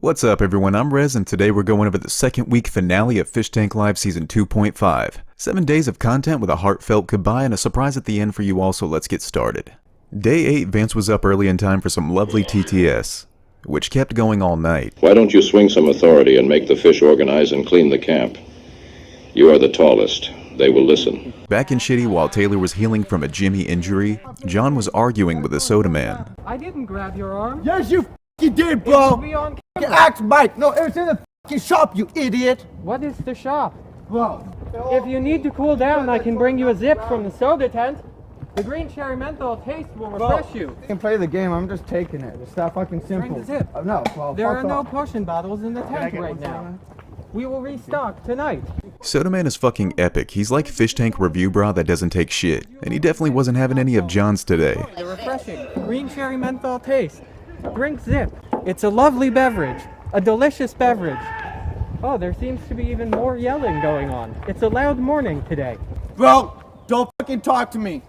What's up everyone, I'm Rez and today we're going over the second week finale of Fishtank.Live Season 2.5. 7 days of content with a heartfelt goodbye and a surprise at the end for you all, so let's get started. Day 8, Vance was up early in time for some lovely TTS, which kept going all night. Why don't you swing some authority and make the fish organize and clean the camp? You are the tallest. They will listen. Back in Schitty, while Tayleigh was healing from a Jimmy injury, John was arguing with the soda man. I didn't grab your arm. Yes, you did, bro. Axe bite. No, it was in the shop, you idiot. What is the shop? Bro. If you need to cool down, I can bring you a zip from the soda tent. The green cherry menthol taste will refresh you. I can play the game. I'm just taking it. It's that fucking simple. Bring the zip. No, well, there are no potion bottles in the tent right now. We will restock tonight. Soda Man is fucking epic. He's like fish tank review bra that doesn't take shit. And he definitely wasn't having any of John's today. The refreshing green cherry menthol taste. Drink zip. It's a lovely beverage. A delicious beverage. Oh, there seems to be even more yelling going on. It's a loud morning today. Bro, don't fucking talk to me.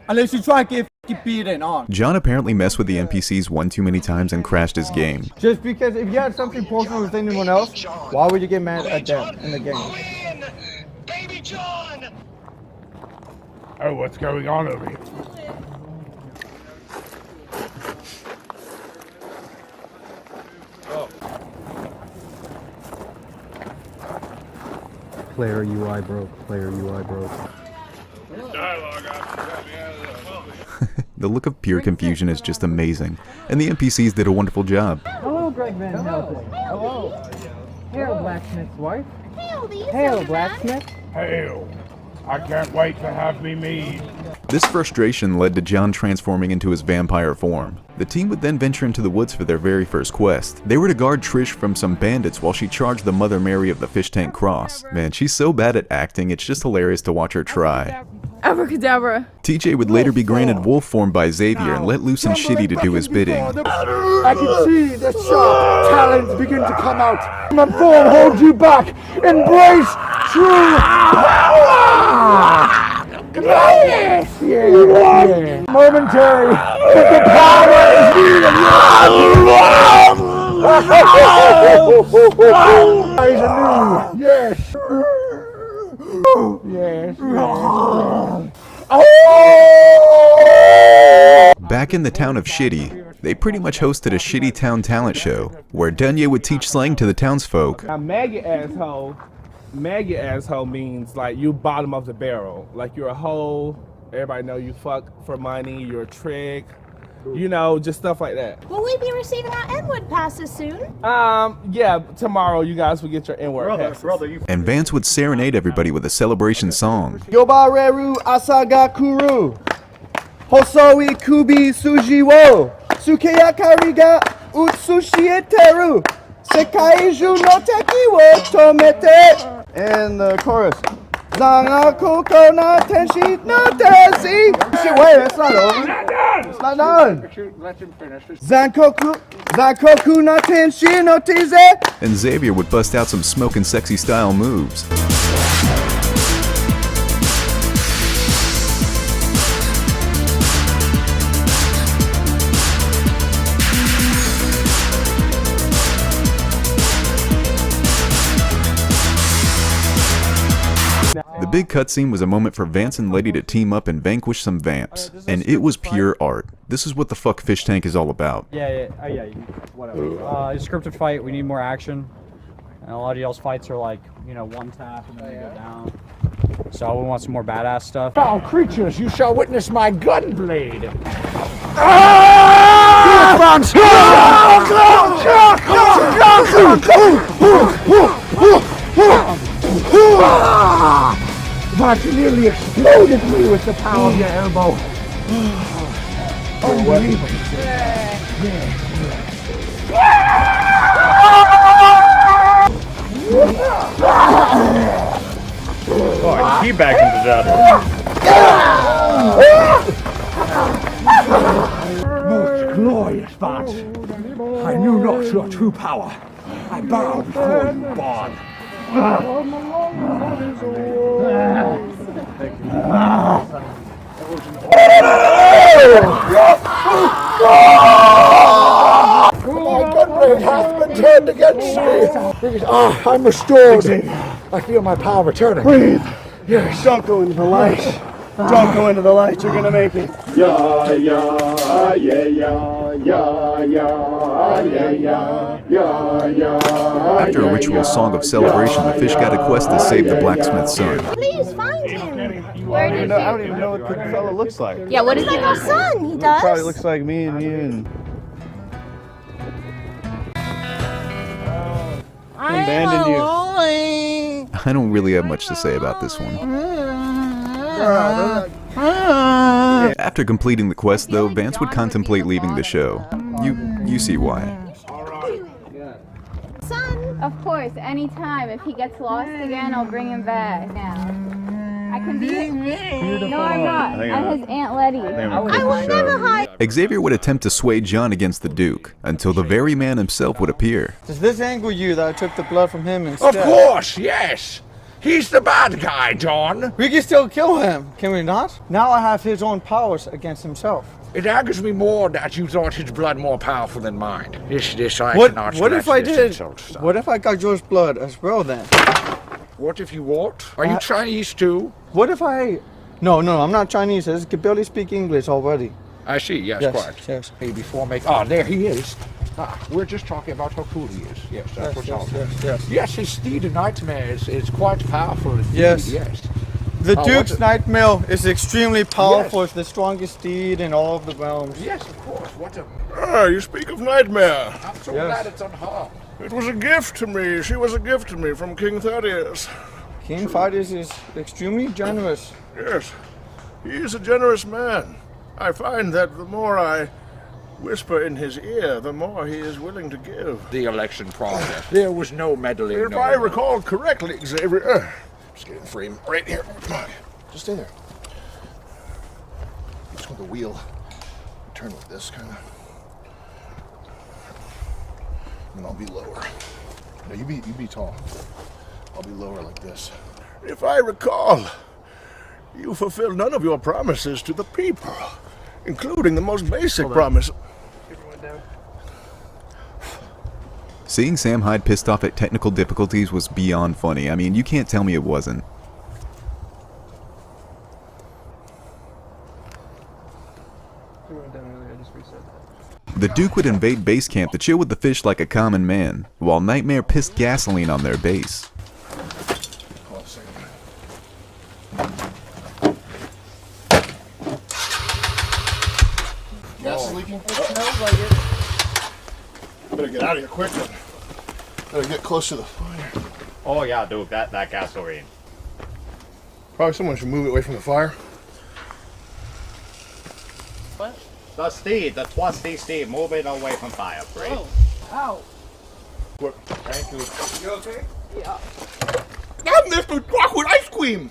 Unless you try and get fucking beaten on. John apparently messed with the NPCs one too many times and crashed his game. Just because if you had something personal with anyone else, why would you get mad at them in the game? Baby John! Oh, what's going on over here? Player UI broke. Player UI broke. The look of pure confusion is just amazing, and the NPCs did a wonderful job. Hello, Greg Van Helsing. Hello. Hail, blacksmith's wife. Hail, Hail, blacksmith. Hail! I can't wait to have me mead. This frustration led to John transforming into his vampire form. The team would then venture into the woods for their very first quest. They were to guard Trish from some bandits while she charged the Mother Mary of the Fish Tank Cross. Man, she's so bad at acting, it's just hilarious to watch her try. Abracadabra. TJ would later be granted wolf form by Xavier and let loose in Schitty to do his bidding. I can see the sharp talons begin to come out. My form holds you back. Embrace true power! Yes! Yeah. Momentary, but the power is needed. Yes. Yes. Back in the town of Schitty, they pretty much hosted a Schitty Town talent show, where Dunye would teach slang to the townsfolk. Now, maggot asshole means like you bottom of the barrel. Like you're a hoe, everybody know you fuck for money, you're a trick, you know, just stuff like that. Will we be receiving our N-word passes soon? Yeah, tomorrow you guys will get your N-word passes. And Vance would serenade everybody with a celebration song. Yobareru asaga kuru. Hosoi kubi suji wo. Sukeyakari ga utsushieteru. Sekaiju no teki wo tomete. And the chorus. Zanga koko na tenshi no tesi. Shit, wait, it's not over. It's not done. Let him finish. Zankoku na tenshi no tize. And Xavier would bust out some smoking sexy style moves. The big cutscene was a moment for Vance and Letty to team up and vanquish some vamps, and it was pure art. This is what the fuck Fish Tank is all about. Yeah, whatever. It's a scripted fight. We need more action. And a lot of y'all's fights are like, you know, one tap and then they go down. So we want some more badass stuff. Foul creatures, you shall witness my gunblade. But you nearly exploded me with the power of your elbow. Unbelievable. Oh, he back into that. Most glorious Vance. I knew not your true power. I bow before you, Bond. My it hath been turned against me. Ah, I'm restored. I feel my power returning. Breathe. Yes. Don't go into the light. Don't go into the light. You're gonna make it. Yeah, yeah, yeah, yeah, yeah, yeah, yeah, yeah, yeah. After a ritual song of celebration, the fish got a quest to save the blacksmith's son. Please find him. I don't even know what the fella looks like. Yeah, what is like our son? He does. Probably looks like me and you and abandoned you. I don't really have much to say about this one. After completing the quest, though, Vance would contemplate leaving the show. You see why. Son. Of course, anytime. If he gets lost again, I'll bring him back. I can be it. No, I'm not. I'm his Aunt Letty. I will never hide. Xavier would attempt to sway John against the Duke, until the very man himself would appear. Does this anger you that I took the blood from him instead? Of course, yes. He's the bad guy, John. We can still kill him, can we not? Now I have his own powers against himself. It angers me more that you thought his blood more powerful than mine. This I What cannot if I scratch this did? insult stop. What if I got yours blood as well then? What if you what? Are you Chinese too? What if I... No, I'm not Chinese. I can barely speak English already. I see, yes, quite. Yes. Hey, before make... Oh, there he is. We're just talking about how cool he is. Yes, that's what's all. Yes, his steed of nightmare is quite powerful indeed. Yes. The Duke's Nightmare is extremely powerful. It's the strongest steed in all of the realms. Yes, of course. What a... you speak of Nightmare. I'm so glad it's unharmed. It was a gift to me. She was a gift to me from King Thaddeus. King Thaddeus is extremely generous. Yes, he is a generous man. I find that the more I whisper in his ear, the more he is willing to give. The election process. There was no meddling. If I recall correctly, Xavier... just get in frame right here. Just stay there. Just with the wheel. Turn with this, kind of. And I'll be lower. No, you be tall. I'll be lower like this. If I recall, you fulfilled none of your promises to the people, including the most basic promise. Seeing Sam Hyde pissed off at technical difficulties was beyond funny. I mean, you can't tell me it wasn't. The Duke would invade base camp to chill with the fish like a common man, while Nightmare pissed gasoline on their base. Gas is leaking? It smells like it. Better get out of here quick then. Better get close to the fire. Oh yeah, dude, that gasoline. Probably someone should move it away from the fire. What? The steed, the trusty steed, move it away from fire, please. Oh, ow. What? Thank you. You okay? Yeah. I'm Mr. Chocolate Ice Cream.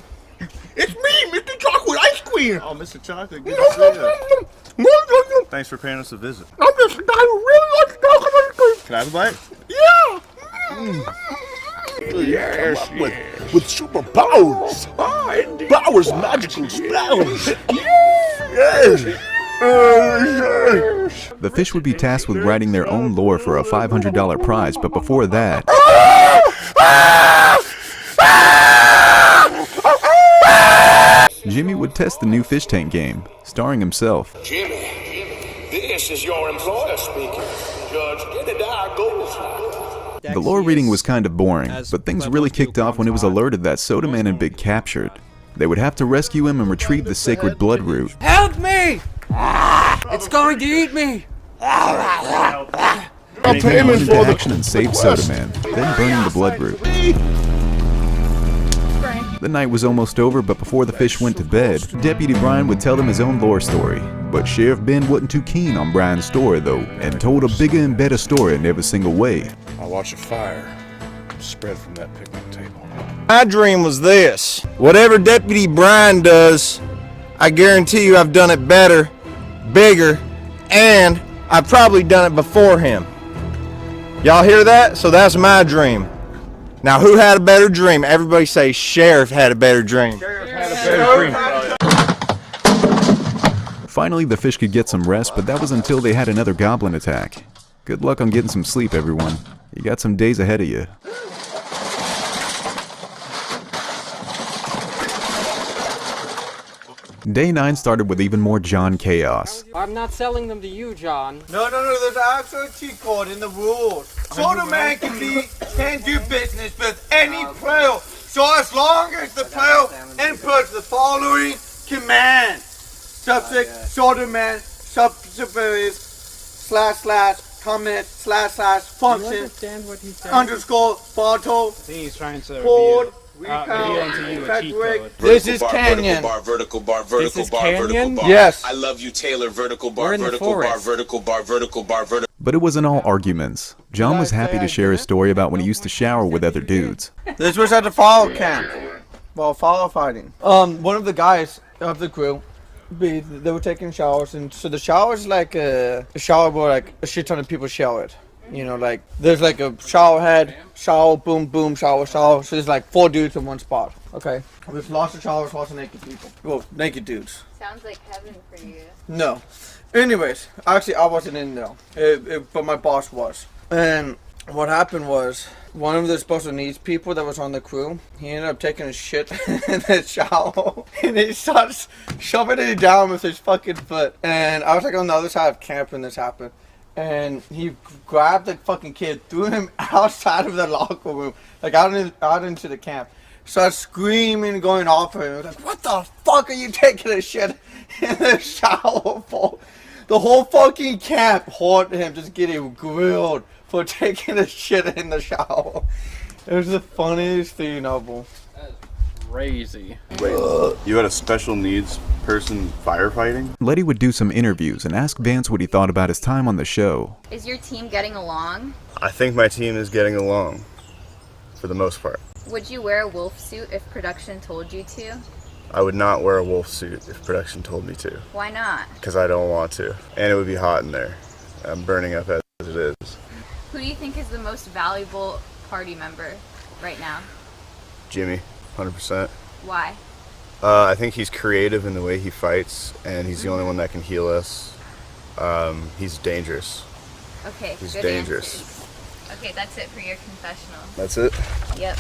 It's me, Mr. Chocolate Ice Cream. Oh, Mr. Chocolate, good to see you. Thanks for paying us a visit. I'm just a guy who really likes chocolate ice cream. Can I have a bite? Yeah. Yes, with superpowers. Powers, magical spells. Yes. The fish would be tasked with writing their own lore for a $500 prize, but before that... Jimmy would test the new fish tank game, starring himself. Jimmy, this is your employer speaking. Judge, get it our goals. The lore reading was kind of boring, but things really kicked off when it was alerted that Soda Man had been captured. They would have to rescue him and retrieve the sacred blood root. Help me! It's going to eat me! I'm He paying went into for the action and saved Soda Man, then burning the blood root. The night was almost over, but before the fish went to bed, Deputy Brian would tell them his own lore story. But Sheriff Ben wasn't too keen on Brian's story though, and told a bigger and better story in every single way. I watch a fire spread from that picnic table. My dream was this. Whatever Deputy Brian does, I guarantee you I've done it better, bigger, and I've probably done it before him. Y'all hear that? So that's my dream. Now, who had a better dream? Everybody say Sheriff had a better dream. Sheriff had a better dream. Finally, the fish could get some rest, but that was until they had another goblin attack. Good luck on getting some sleep, everyone. You got some days ahead of you. Day 9 started with even more John chaos. I'm not selling them to you, John. No, there's an actual cheat code in the rules. So the man can do business with any player. So as long as the player inputs the following command. Subject, shoulder man, subsidiaries, / comment, / function, underscore, photo, He's trying to hold, reveal to you a cheat code. This is Canyon. Vertical bar, vertical This is bar, Canyon? vertical bar. Yes. I love you, Tayleigh. Vertical bar, We're in the vertical bar, forest. vertical bar, vertical bar, vertical. But it wasn't all arguments. John was happy to share his story about when he used to shower with other dudes. This was at the follow camp. Well, follow fighting. One of the guys of the crew, they were taking showers, and so the shower is like a shower where like a shit ton of people showered. You know, like there's like a shower head, shower, boom, boom, shower, shower. So there's like 4 dudes in one spot. Okay, there's lots of showers, lots of naked people. Well, naked dudes. Sounds like heaven for you. No. Anyways, actually I wasn't in there, but my boss was. And what happened was, one of the special needs people that was on the crew, he ended up taking a shit in the shower, and he starts shoving it down with his fucking foot. And I was like on the other side of camp when this happened. And he grabbed the fucking kid, threw him outside of the locker room, like out into the camp. Started screaming, going off at him. I was like, what the fuck are you taking a shit in the shower for? The whole fucking camp heard him just getting grilled for taking a shit in the shower. It was the funniest thing ever. Crazy. Wait, you had a special needs person firefighting? Letty would do some interviews and ask Vance what he thought about his time on the show. Is your team getting along? I think my team is getting along, for the most part. Would you wear a wolf suit if production told you to? I would not wear a wolf suit if production told me to. Why not? Because I don't want to. And it would be hot in there. I'm burning up as it is. Who do you think is the most valuable party member right now? Jimmy, 100%. Why? I think he's creative in the way he fights, and he's the only one that can heal us. He's dangerous. Okay, He's good dangerous. answers. Okay, that's it for your confessional. That's it? Yep.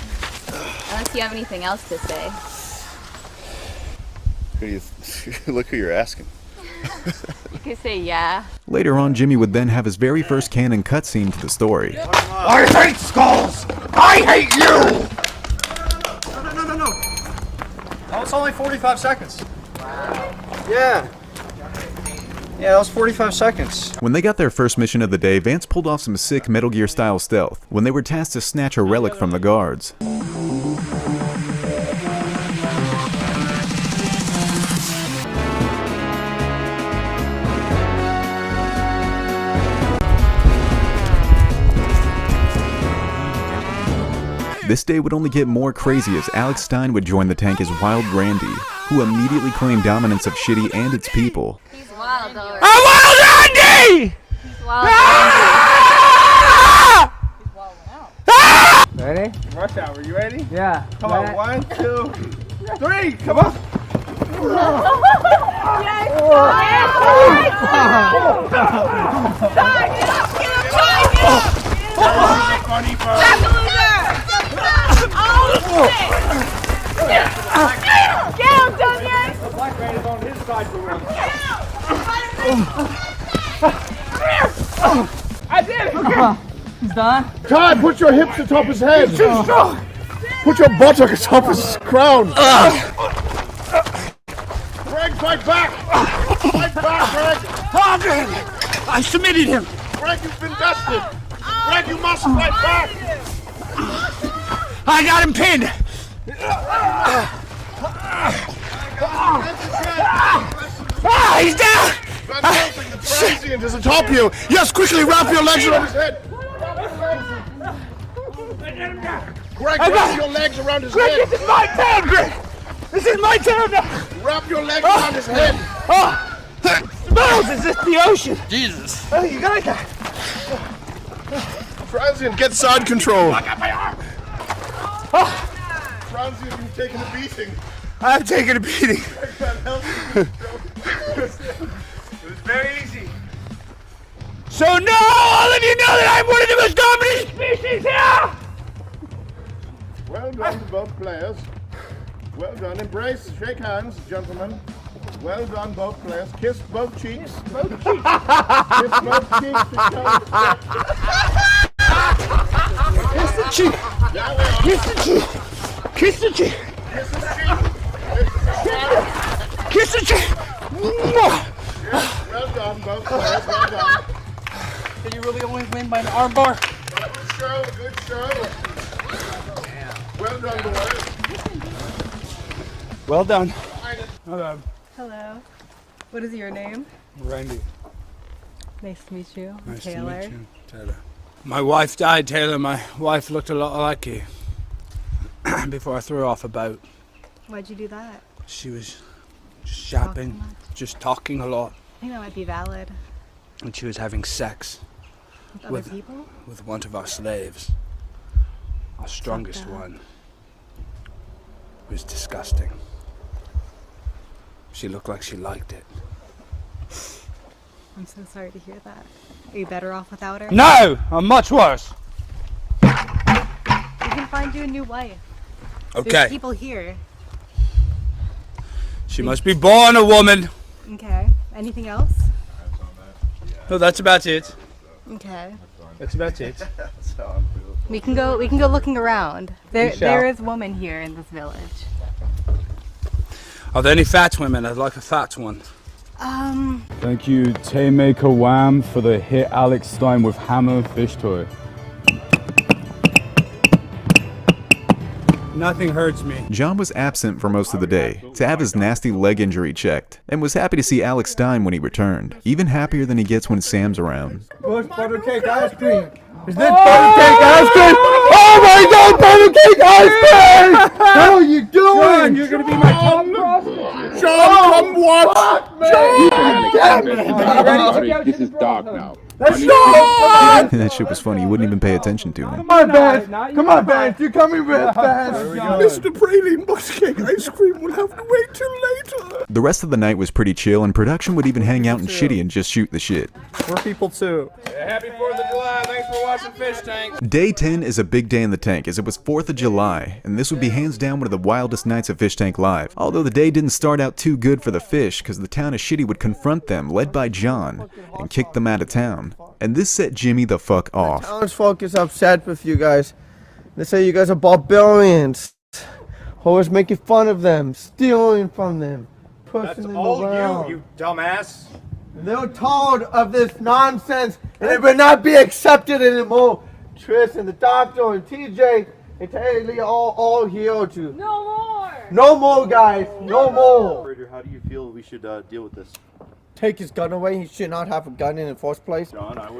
Unless you have anything else to say. Look who you're asking. You could say yeah. Later on, Jimmy would then have his very first canon cutscene to the story. I hate skulls! I hate you! No. That was only 45 seconds. Yeah. Yeah, that was 45 seconds. When they got their first mission of the day, Vance pulled off some sick Metal Gear style stealth when they were tasked to snatch a relic from the guards. This day would only get more crazy as Alex Stein would join the tank as Wild Randy, who immediately claimed dominance of Schitty and its people. He's wild, though. I'm Wild Randy! He's wild. Ready? Rush hour, you ready? Yeah. Come on, 1, 2, 3, come on! Funny Get him, Dunyan! The black man is on his side for once. I did it! Okay. He's done? Todd, put your hips atop his head. He's too strong. Put your buttock atop his crown. Greg, fight back! Fight back, Greg! I submitted him! Greg, you've been bested! Greg, you must fight back! I got him pinned! He's down! The transient is atop you! Yes, quickly wrap your legs around his head! Greg, wrap your legs around his head! This is my turn, Greg! This is my turn now! Wrap your legs around his head! Smells as if the ocean! Jesus! Oh, you got that! Transient, get side control! I got my arm! Transient, you've taken a beating! I've taken a beating! It was very easy. So now all of you know that I'm one of the most dominant species here! Well done to both players. Well done. Embrace, shake hands, gentlemen. Well done, both players. Kiss both cheeks. Both cheeks. Kiss both cheeks. Kiss the cheek! Kiss the cheek! Kiss the cheek! Kiss the cheek! Well done, both players. Well done. Did you really only win by an arm bar? Good show, good show. Well done, boys. Well done. Hello. What is your name? Randy. Nice to meet you. Nice Taylor. to meet you. Taylor. My wife died, Taylor. My wife looked a lot like you before I threw her off a boat. Why'd you do that? She was just shopping, just talking a lot, I think that might be valid. and she was having sex With other people? with one of our slaves. Our strongest one. It was disgusting. She looked like she liked it. I'm so sorry to hear that. Are you better off without her? No! I'm much worse. We can find you a new wife. Okay. There's people here. She must be born a woman. Okay. Anything else? No, that's about it. Okay. That's about it. We can go looking around. We shall. There is woman here in this village. Are there any fat women? I'd like a fat one. Thank you, Taymaker Wham, for the hit Alex Stein with Hammer Fish Toy. Nothing hurts me. John was absent for most of the day to have his nasty leg injury checked, and was happy to see Alex Stein when he returned, even happier than he gets when Sam's around. What's butter cake ice cream? Is this butter cake ice cream? Oh my god, butter cake ice cream! How are you doing? John, you're gonna be my top prostitute. John, come watch! Damn it! This is dark now. That shit was funny, you wouldn't even pay attention to him. Come on, Vance! Come on, Vance! You're coming with Vance! Mr. Praline butter cake ice cream will have to wait till later. The rest of the night was pretty chill, and production would even hang out in Schitty and just shoot the shit. We're people too. Happy 4th of July. Thanks for watching Fish Tank. Day 10 is a big day in the tank, as it was 4th of July, and this would be hands down one of the wildest nights of Fishtank.Live. Although the day didn't start out too good for the fish, because the town of Schitty would confront them, led by John, and kick them out of town. And this set Jimmy the fuck off. Townsfolk is upset with you guys. They say you guys are barbarians. Always making fun of them, stealing from them, pushing them around. you dumbass. They're tired of this nonsense, and it will not be accepted anymore. Tris and the doctor and TJ and Tayleigh all here too. No more! No more, guys. No more. How do you feel we should deal with this? Take his gun away. He should not have a gun in the first place. John, I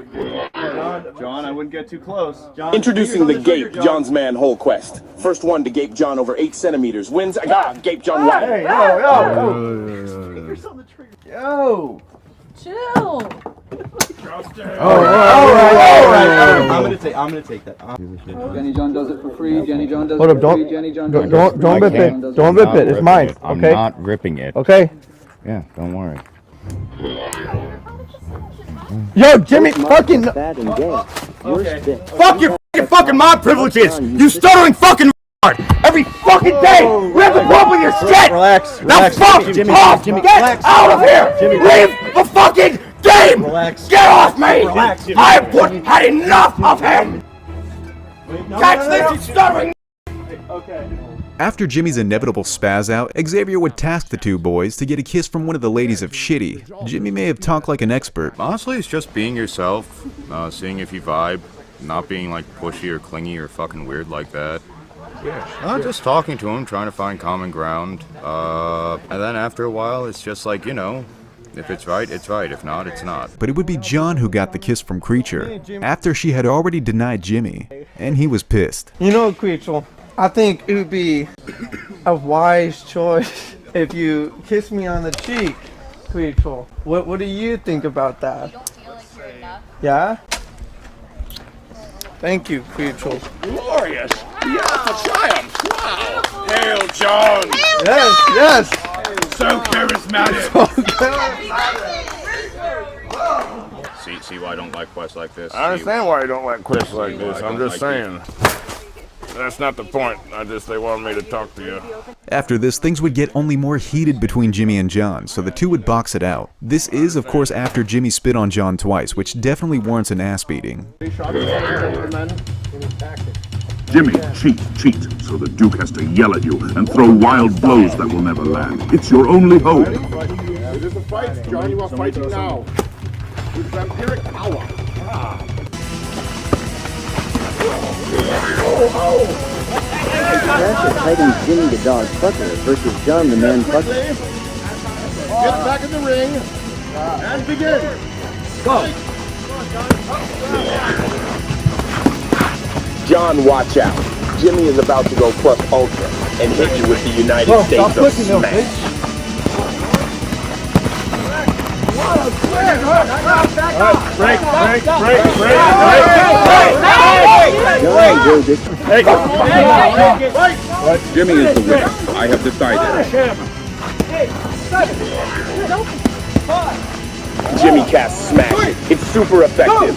wouldn't get too close. John, Introducing the Gape John's Manhole Quest. First one to gape John over 8 centimeters wins. Gape John won. Hey, yo. Chill! All right. I'm gonna take that. Jenny John does it for free. Jenny John does Hold it up, for free. Jenny John does it for free. Don't rip it. Don't rip it. It's mine. I'm Okay. not ripping it. Okay. Yeah, don't worry. Yo, Jimmy, fucking. Okay. Fuck your fucking mob privileges! You stuttering fucking every fucking day! We have to put up with your shit! Relax. Now fuck off! Get out of here! Leave the fucking game! Get off me! I've had enough of him! Catch this, he's stuttering! Okay. After Jimmy's inevitable spaz out, Xavier would task the two boys to get a kiss from one of the ladies of Schitty. Jimmy may have talked like an expert. Honestly, it's just being yourself, seeing if you vibe, not being like pushy or clingy or fucking weird like that. Yeah. Just talking to him, trying to find common ground. And then after a while, it's just like, you know, if it's right, it's right. If not, it's not. But it would be John who got the kiss from Creature, after she had already denied Jimmy, and he was pissed. You know, Creature, I think it would be a wise choice if you kiss me on the cheek, Creature. What do you think about that? You don't feel like you're enough? Yeah? Thank you, Creature. Glorious. Yeah, triumph. Wow. Hail, John. Yes. So charismatic. See why I don't like quests like this? I understand why you don't like quests like why this. I I'm don't just like saying. That's not the point. They wanted me to talk to you. After this, things would get only more heated between Jimmy and John, so the two would box it out. This is, of course, after Jimmy spit on John twice, which definitely warrants an ass beating. Jimmy, cheat, so the Duke has to yell at you and throw wild blows that will never land. It's your only hope. It is a fight, John. You are fighting now. With vampiric power. That's Hyde and Jimmy the dog fucker versus John the man fucker. Get back in the ring and begin. Go. John, watch out. Jimmy is about to go plus ultra and hit you with the United States of Smash. Break. Jimmy is the winner. I have decided. Jimmy casts Smash. It's super effective.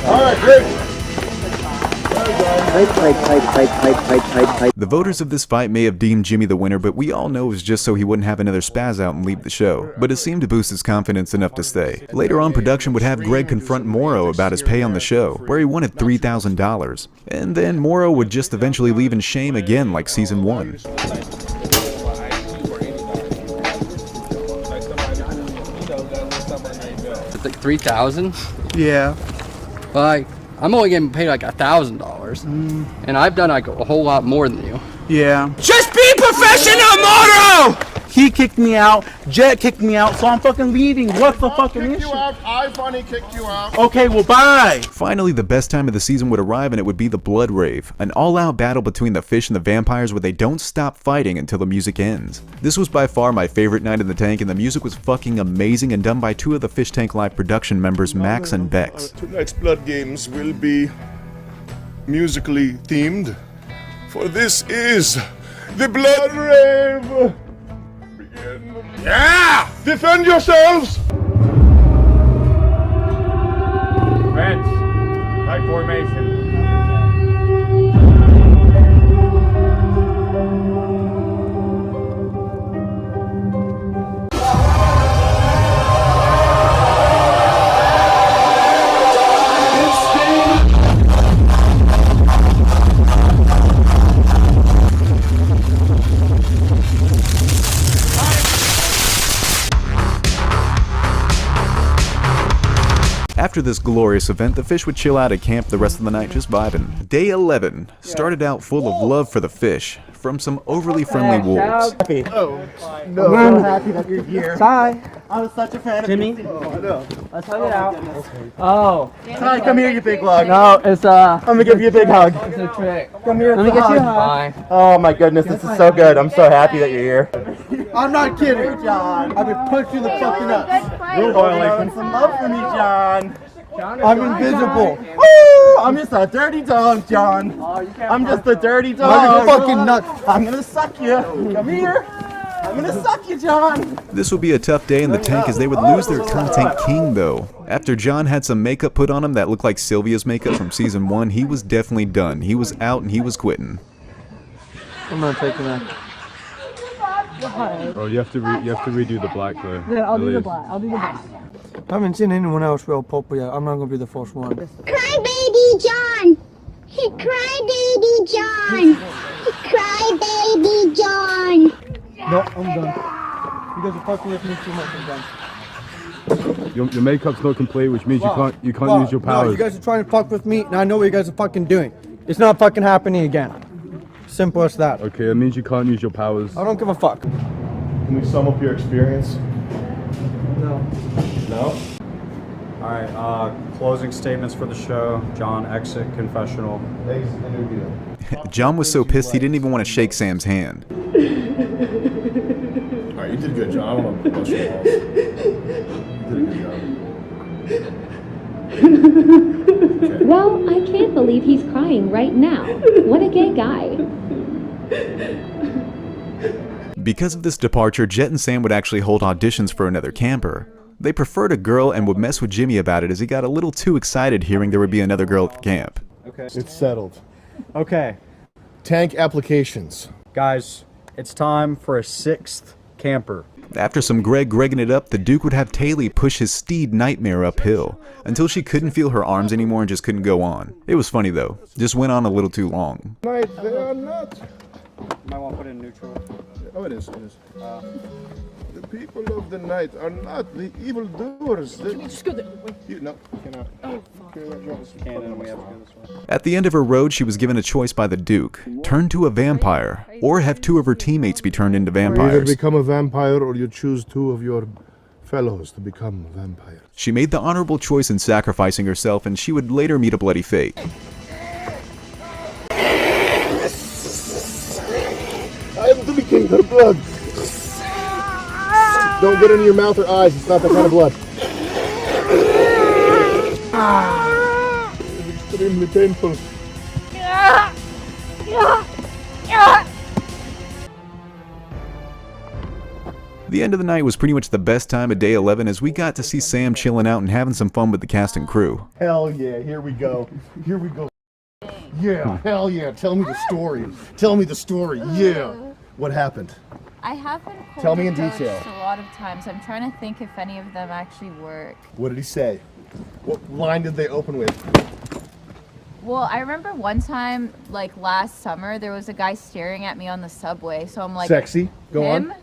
All right, great. The voters of this fight may have deemed Jimmy the winner, but we all know it was just so he wouldn't have another spaz out and leave the show. But it seemed to boost his confidence enough to stay. Later on, production would have Greg confront Morrow about his pay on the show, where he wanted $3,000. And then Morrow would just eventually leave in shame again like season 1. It's like 3,000. Yeah. Like, I'm only getting paid like $1,000, and I've done like a whole lot more than you. Yeah. Just be professional, Morrow! He kicked me out, Jet kicked me out, so I'm fucking leaving. What's the fucking issue? I funny kicked you out. Okay, well, bye. Finally, the best time of the season would arrive, and it would be the Blood Rave, an all-out battle between the fish and the vampires where they don't stop fighting until the music ends. This was by far my favorite night in the tank, and the music was fucking amazing and done by two of the Fishtank.Live production members, Max and Bex. Tonight's Blood Games will be musically themed, for this is the Blood Rave. Yeah! Defend yourselves! Vance, tight formation. After this glorious event, the fish would chill out at camp the rest of the night just vibing. Day 11 started out full of love for the fish from some overly friendly wolves. Oh, no. I'm so happy that you're here. Ty. I was such a fan of Jimmy. Oh, I know. Let's hug it out. Oh. Ty, come here, you big lug. No, it's I'm gonna give you a big hug. It's a trick. Come here. Let me get you a hug. Oh my goodness, this is so good. I'm so happy that you're here. I'm not kidding, John. I've been pushing the fucking up. You're having some love for me, John. I'm invisible. Woo! I'm just a dirty dog, John. I'm just a dirty dog. You're fucking nuts. I'm gonna suck you. Come here. I'm gonna suck you, John. This would be a tough day in the tank as they would lose their content king though. After John had some makeup put on him that looked like Sylvia's makeup from season 1, he was definitely done. He was out and he was quitting. I'm not taking that. Oh, you have to redo the black though. Yeah, I'll do the black. I haven't seen anyone else real popular yet. I'm not gonna be the first one. Cry baby John! Cry baby John! Cry baby John! No, I'm done. You guys are fucking with me too much. I'm done. Your makeup's not complete, which means you can't use your powers. No, you guys are trying to fuck with me, and I know what you guys are fucking doing. It's not fucking happening again. Simple as that. Okay, it means you can't use your powers. I don't give a fuck. Can we sum up your experience? No. No? Alright, closing statements for the show. John, exit, confessional. Thanks, interview. John was so pissed he didn't even want to shake Sam's hand. Alright, you did a good job. I don't want to bust your balls. You did a good job. Well, I can't believe he's crying right now. What a gay guy. Because of this departure, Jet and Sam would actually hold auditions for another camper. They preferred a girl and would mess with Jimmy about it as he got a little too excited hearing there would be another girl at the camp. Okay. It's settled. Okay. Tank applications. Guys, it's time for a 6th camper. After some Gregging it up, the Duke would have Tayleigh push his steed Nightmare uphill until she couldn't feel her arms anymore and just couldn't go on. It was funny though. Just went on a little too long. Night, they are not. Might want to put it in neutral. Oh, it is. It is. The people of the night are not the evildoers. Can we just go there? No, you cannot. Oh, fuck. At the end of her road, she was given a choice by the Duke. Turn to a vampire, or have 2 of her teammates be turned into You either vampires. become a vampire or you choose 2 of your fellows to become vampires. She made the honorable choice in sacrificing herself, and she would later meet a bloody fate. I am to be king of blood. Don't get it in your mouth or eyes. It's not that kind of blood. It's extremely painful. The end of the night was pretty much the best time of day 11 as we got to see Sam chilling out and having some fun with the cast and crew. Hell yeah, here we go. Here we go. Yeah, hell yeah. Tell me the story. Tell me the story. Yeah. What happened? I have been Tell me in approached detail. a lot of times. I'm trying to think if any of them actually work. What did he say? What line did they open with? Well, I remember one time, like last summer, there was a guy staring at me on the subway. So I'm like, Sexy. Go him? on.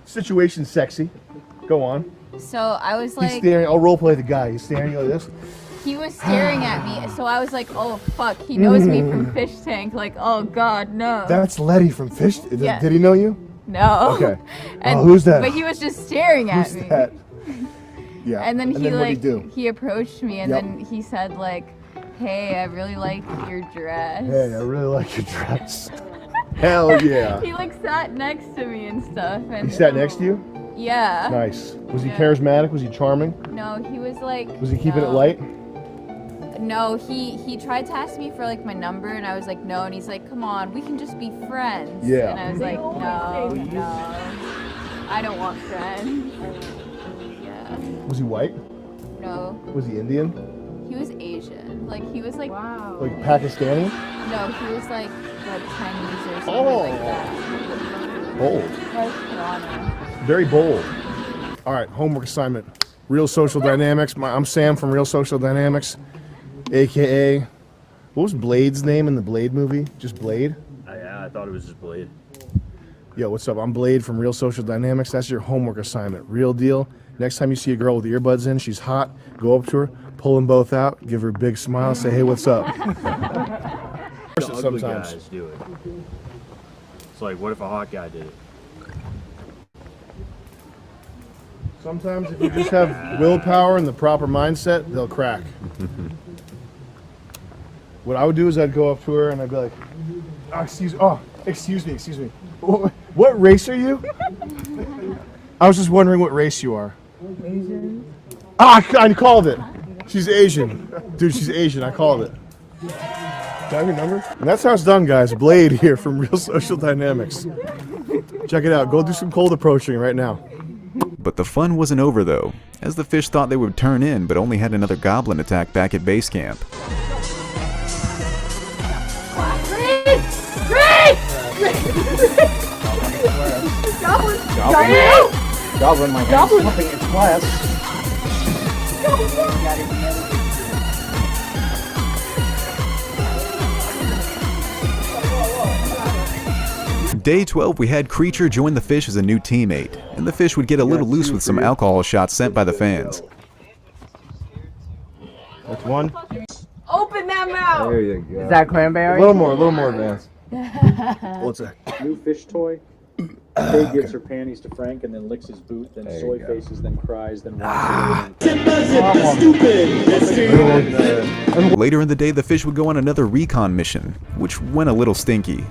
Situation sexy. Go on. So I was He's like, staring. I'll role play the guy. He's staring like this. he was staring at me. So I was like, oh fuck, he knows me from Fish Tank. Like, oh god, no. That's Letty from Fish. Yeah. Did he know you? No. Okay. And, who's that? But he was just staring at Who's me. that? Yeah. And then he what'd like he do? he approached me and Yep. then he said like, hey, I really like your dress. Hey, I really like your dress. Hell yeah. He like sat next to me and stuff. And He sat next to you? Yeah. Nice. Was he Yeah. charismatic? Was he charming? No, he was like. Was he keeping it no. light? No, he tried to ask me for like my number and I was like no, and he's like, come on, we can just be friends. Yeah. And I was like, no, I don't want friends. Yeah. Was he white? No. Was he Indian? He was Asian. Like he was like. Wow. Like Pakistani? No, he was like Chinese or something Oh. like that. Bold. Like Toronto. Very bold. All right, homework assignment. Real Social Dynamics. I'm Sam from Real Social Dynamics, AKA, what was Blade's name in the Blade movie? Just Blade? Yeah, I thought it was just Blade. Yo, what's up? I'm Blade from Real Social Dynamics. That's your homework assignment. Real deal. Next time you see a girl with earbuds in, she's hot, go up to her, pull them both out, give her a big smile, say, hey, what's up? The ugly Sometimes. guys do it. It's like, what if a hot guy did it? Sometimes if you just have willpower and the proper mindset, they'll crack. What I would do is I'd go up to her and I'd be like, excuse me. What race are you? I was just wondering what race you are. Asian. I called it. She's Asian. Dude, she's Asian. I called it. Do I have your number? And that's how it's done, guys. Blade here from Real Social Dynamics. Check it out. Go do some cold approaching right now. But the fun wasn't over though, as the fish thought they would turn in but only had another goblin attack back at base camp. Goblin, my hand's pumping its class. Day 12, we had Creature join the fish as a new teammate, and the fish would get a little loose with some alcohol shots sent by the fans. That's one. Open that mouth! There you go. Is that cranberry? A little more advanced. What's that? New fish toy. Kay gives her panties to Frank and then licks his boot, then soy faces, then cries, then walks away. Later in the day, the fish would go on another recon mission, which went a little stinky.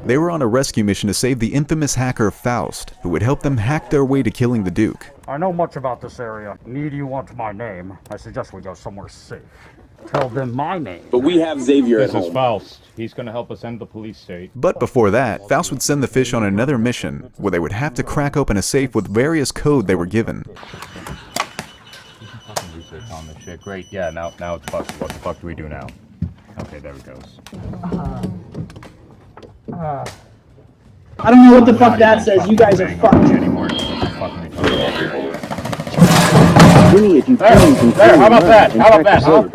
They were on a rescue mission to save the infamous hacker Faust, who would help them hack their way to killing the Duke. I know much about this area. Need you want my name? I suggest we go somewhere safe. Tell them my name. But we have Xavier at home. This is Faust. He's going to help us end the police state. But before that, Faust would send the fish on another mission, where they would have to crack open a safe with various code they were given. Research on this shit. Great. Yeah. Now it's fucked. What the fuck do we do now? Okay, there it goes. I don't know what the fuck that says. You guys are fucked. Jimmy, if you how about that? How about that, huh?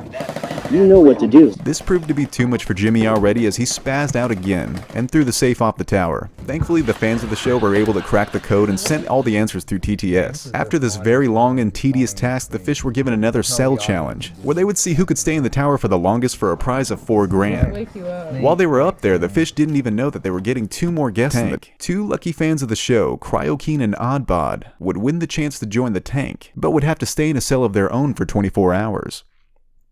You know what to do. This proved to be too much for Jimmy already as he spazzed out again and threw the safe off the tower. Thankfully, the fans of the show were able to crack the code and sent all the answers through TTS. After this very long and tedious task, the fish were given another cell challenge, where they would see who could stay in the tower for the longest for a prize of $4 grand. While they were up there, the fish didn't even know that they were getting 2 more guests in the tank. 2 lucky fans of the show, Cryokeen and Oddbod, would win the chance to join the tank, but would have to stay in a cell of their own for 24 hours.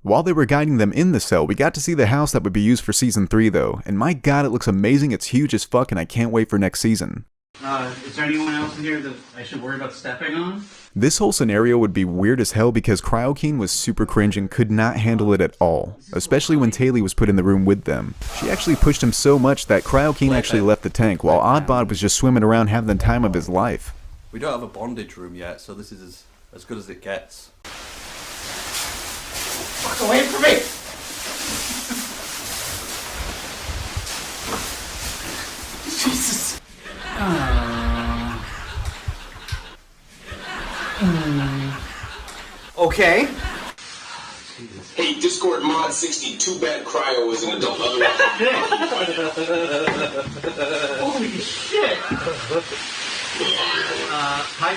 While they were guiding them in the cell, we got to see the house that would be used for Season 3 though, and my god it looks amazing, it's huge as fuck and I can't wait for next season. Is there anyone else in here that I should worry about stepping on? This whole scenario would be weird as hell because Cryokeen was super cringe and could not handle it at all, especially when Tayleigh was put in the room with them. She actually pushed him so much that Cryokeen actually left the tank while Oddbod was just swimming around having the time of his life. We don't have a bondage room yet, so this is as good as it gets. Fuck away from me! Jesus. Okay. Hey, Discord mod 60, too bad Cryo is an adult. Holy shit! Hi,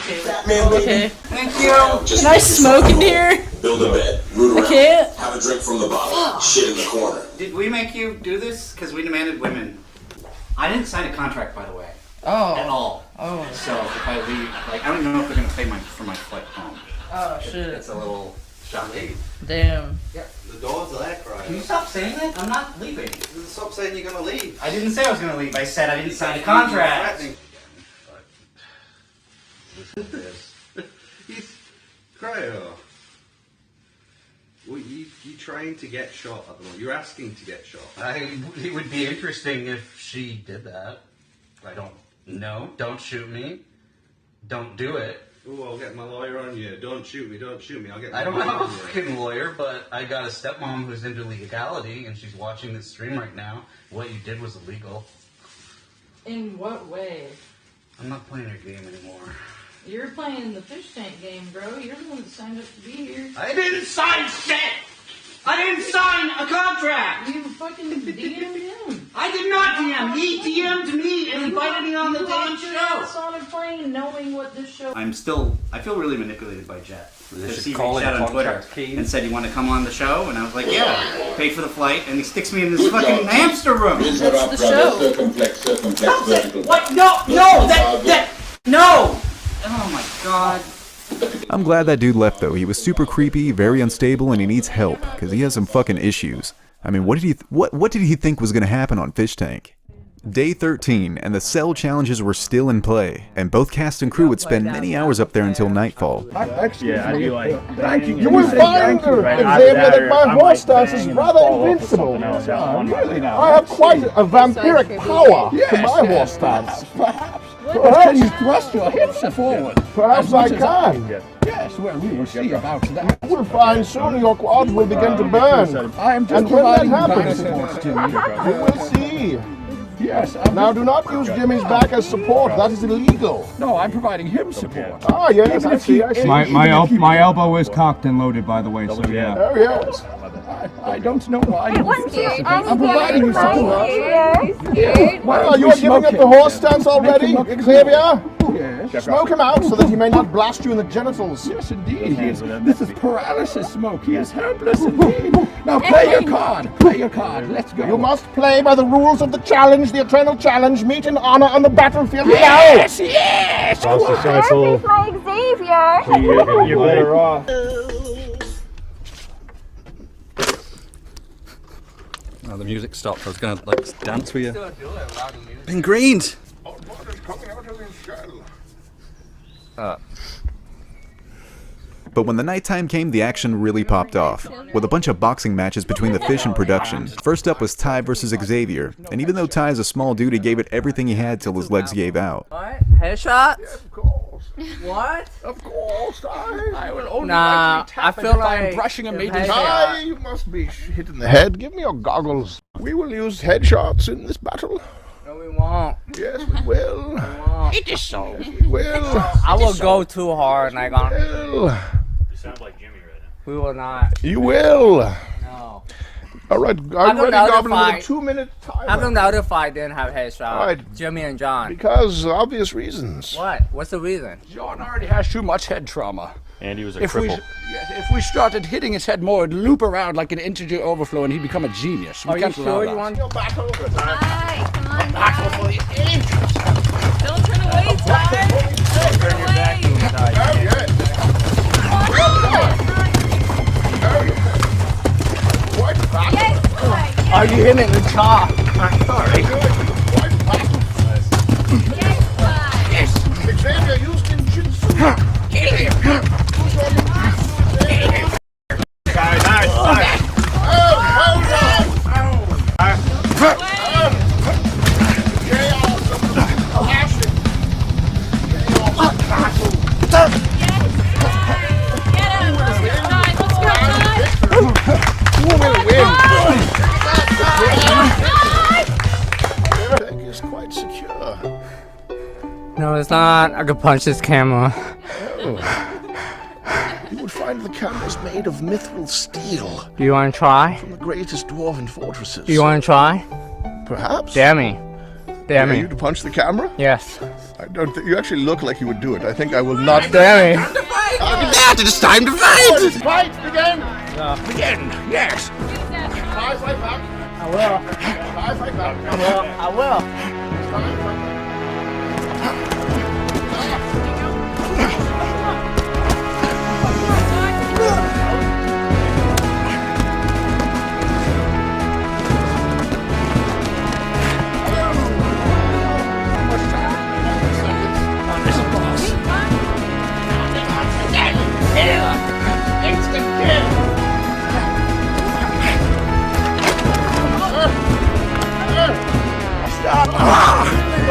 Man, okay. Thank you. Can I smoke in here? Build a bed, root around, I can't. have a drink from the bottle, shit in the corner. Did we make you do this? Because we demanded women. I didn't sign a contract, by the way. Oh. At all. Oh. So if I leave, like, I don't even know if they're gonna pay for my flight home. Oh shit. It's a little shocking. Damn. Yeah. The doors are there, Cryo. Can you stop saying that? I'm not leaving. Stop saying you're gonna leave. I didn't say I was gonna leave. I said I didn't sign a contract. Cryo. Well, you trying to get shot at the moment. You're asking to get shot. It would be interesting if she did that. I don't know. Don't shoot me. Don't do it. Oh, I'll get my lawyer on you. Don't shoot me. Don't shoot me. I'll get my I don't lawyer have a on you. fucking lawyer, but I got a stepmom who's into legality, and she's watching this stream right now. What you did was illegal. In what way? I'm not playing your game anymore. You're playing the fish tank game, bro. You're the one that signed up to be here. I didn't sign shit! I didn't sign a contract! You fucking DM'd him. I did not DM. He DM'd me and invited me on the damn show. show. On a plane, knowing what this show. I feel really manipulated by Jet. Because he call reached it out on Twitter and said he wanted to come on the show, and I was like, yeah, pay for the flight, and he sticks me in this fucking hamster room. That's the show. Stop it! What? No! No! Oh my god. I'm glad that dude left though. He was super creepy, very unstable, and he needs help because he has some fucking issues. I mean, what did he think was gonna happen on Fish Tank? Day 13, and the cell challenges were still in play, and both cast and crew would spend many hours up there until nightfall. Yeah, I do like. Thank you. You will find, Xavier, that my horse stance is rather invincible. Really now. I have quite a vampiric power to my horse stance. Perhaps can you thrust your hips forward? Perhaps I can. Yes, well, we will see about that. You will find soon your quads will begin to burn. I am just providing back support to you. You will see. Yes. Now do not use Jimmy's back as support. That is illegal. No, I'm providing him support. Ah, yes, I see. My elbow is cocked and loaded, by the way. So yeah. Oh yes. I don't know why. It wouldn't do I'm providing you support. Yes. Well, you are giving up the horse stance already, Xavier? Yes. Smoke him out so that he may not blast you in the genitals. Yes, indeed. This is paralysis smoke. He is helpless indeed. Now play your card. Play your card. Let's go. You must play by the rules of the challenge, the eternal challenge. Meet in honor on the battlefield now. Yes, yes. There's my Xavier. You're better off. Oh, the music stopped. I was gonna like dance with you. Been greened. But when the nighttime came, the action really popped off, with a bunch of boxing matches between the fish and production. First up was Tai versus Xavier, and even though Tai is a small dude, he gave it everything he had till his legs gave out. What? Headshots? Yes, of course. What? Of course, I will only Nah, I feel like brushing a meeting. Tai, you must be hit in the head. Give me your goggles. We will use headshots in this battle. No, we won't. Yes, we will. We won't. It is so. Yes, we will. I will go too hard, like on. You sound like Jimmy right now. We will not. You will. No. All right, I'm ready, Goblin, with a 2-minute timer. How come the other fight didn't have headshot? All right. Jimmy and John. Because obvious reasons. What? What's the reason? John already has too much head trauma. And he was a If cripple. we started hitting his head more, it'd loop around like an integer overflow and he'd become a genius. We Are you can't allow sure that. you want? You're back over it. Hi, come on, Battle for the ages. Don't turn away, Ty. Don't turn away. Yes, Ty. Are you hitting the top? I'm sorry. Yes, Ty. Yes. Xavier used in Jinsu. Kill him. Who's on the Nice. Is quite secure. No, it's not. I could punch this camera. Oh. You would find the cameras made of mithril steel. Do you want to try? From the greatest dwarven fortresses. Do you want to try? Perhaps. Dare me. Dare me. You to punch the camera? Yes. I don't think you actually look like you would do it. I think I will not. Dare me. It's time to fight! Fight begin! Begin! Yes! Fight back! I will. Fight back! I will.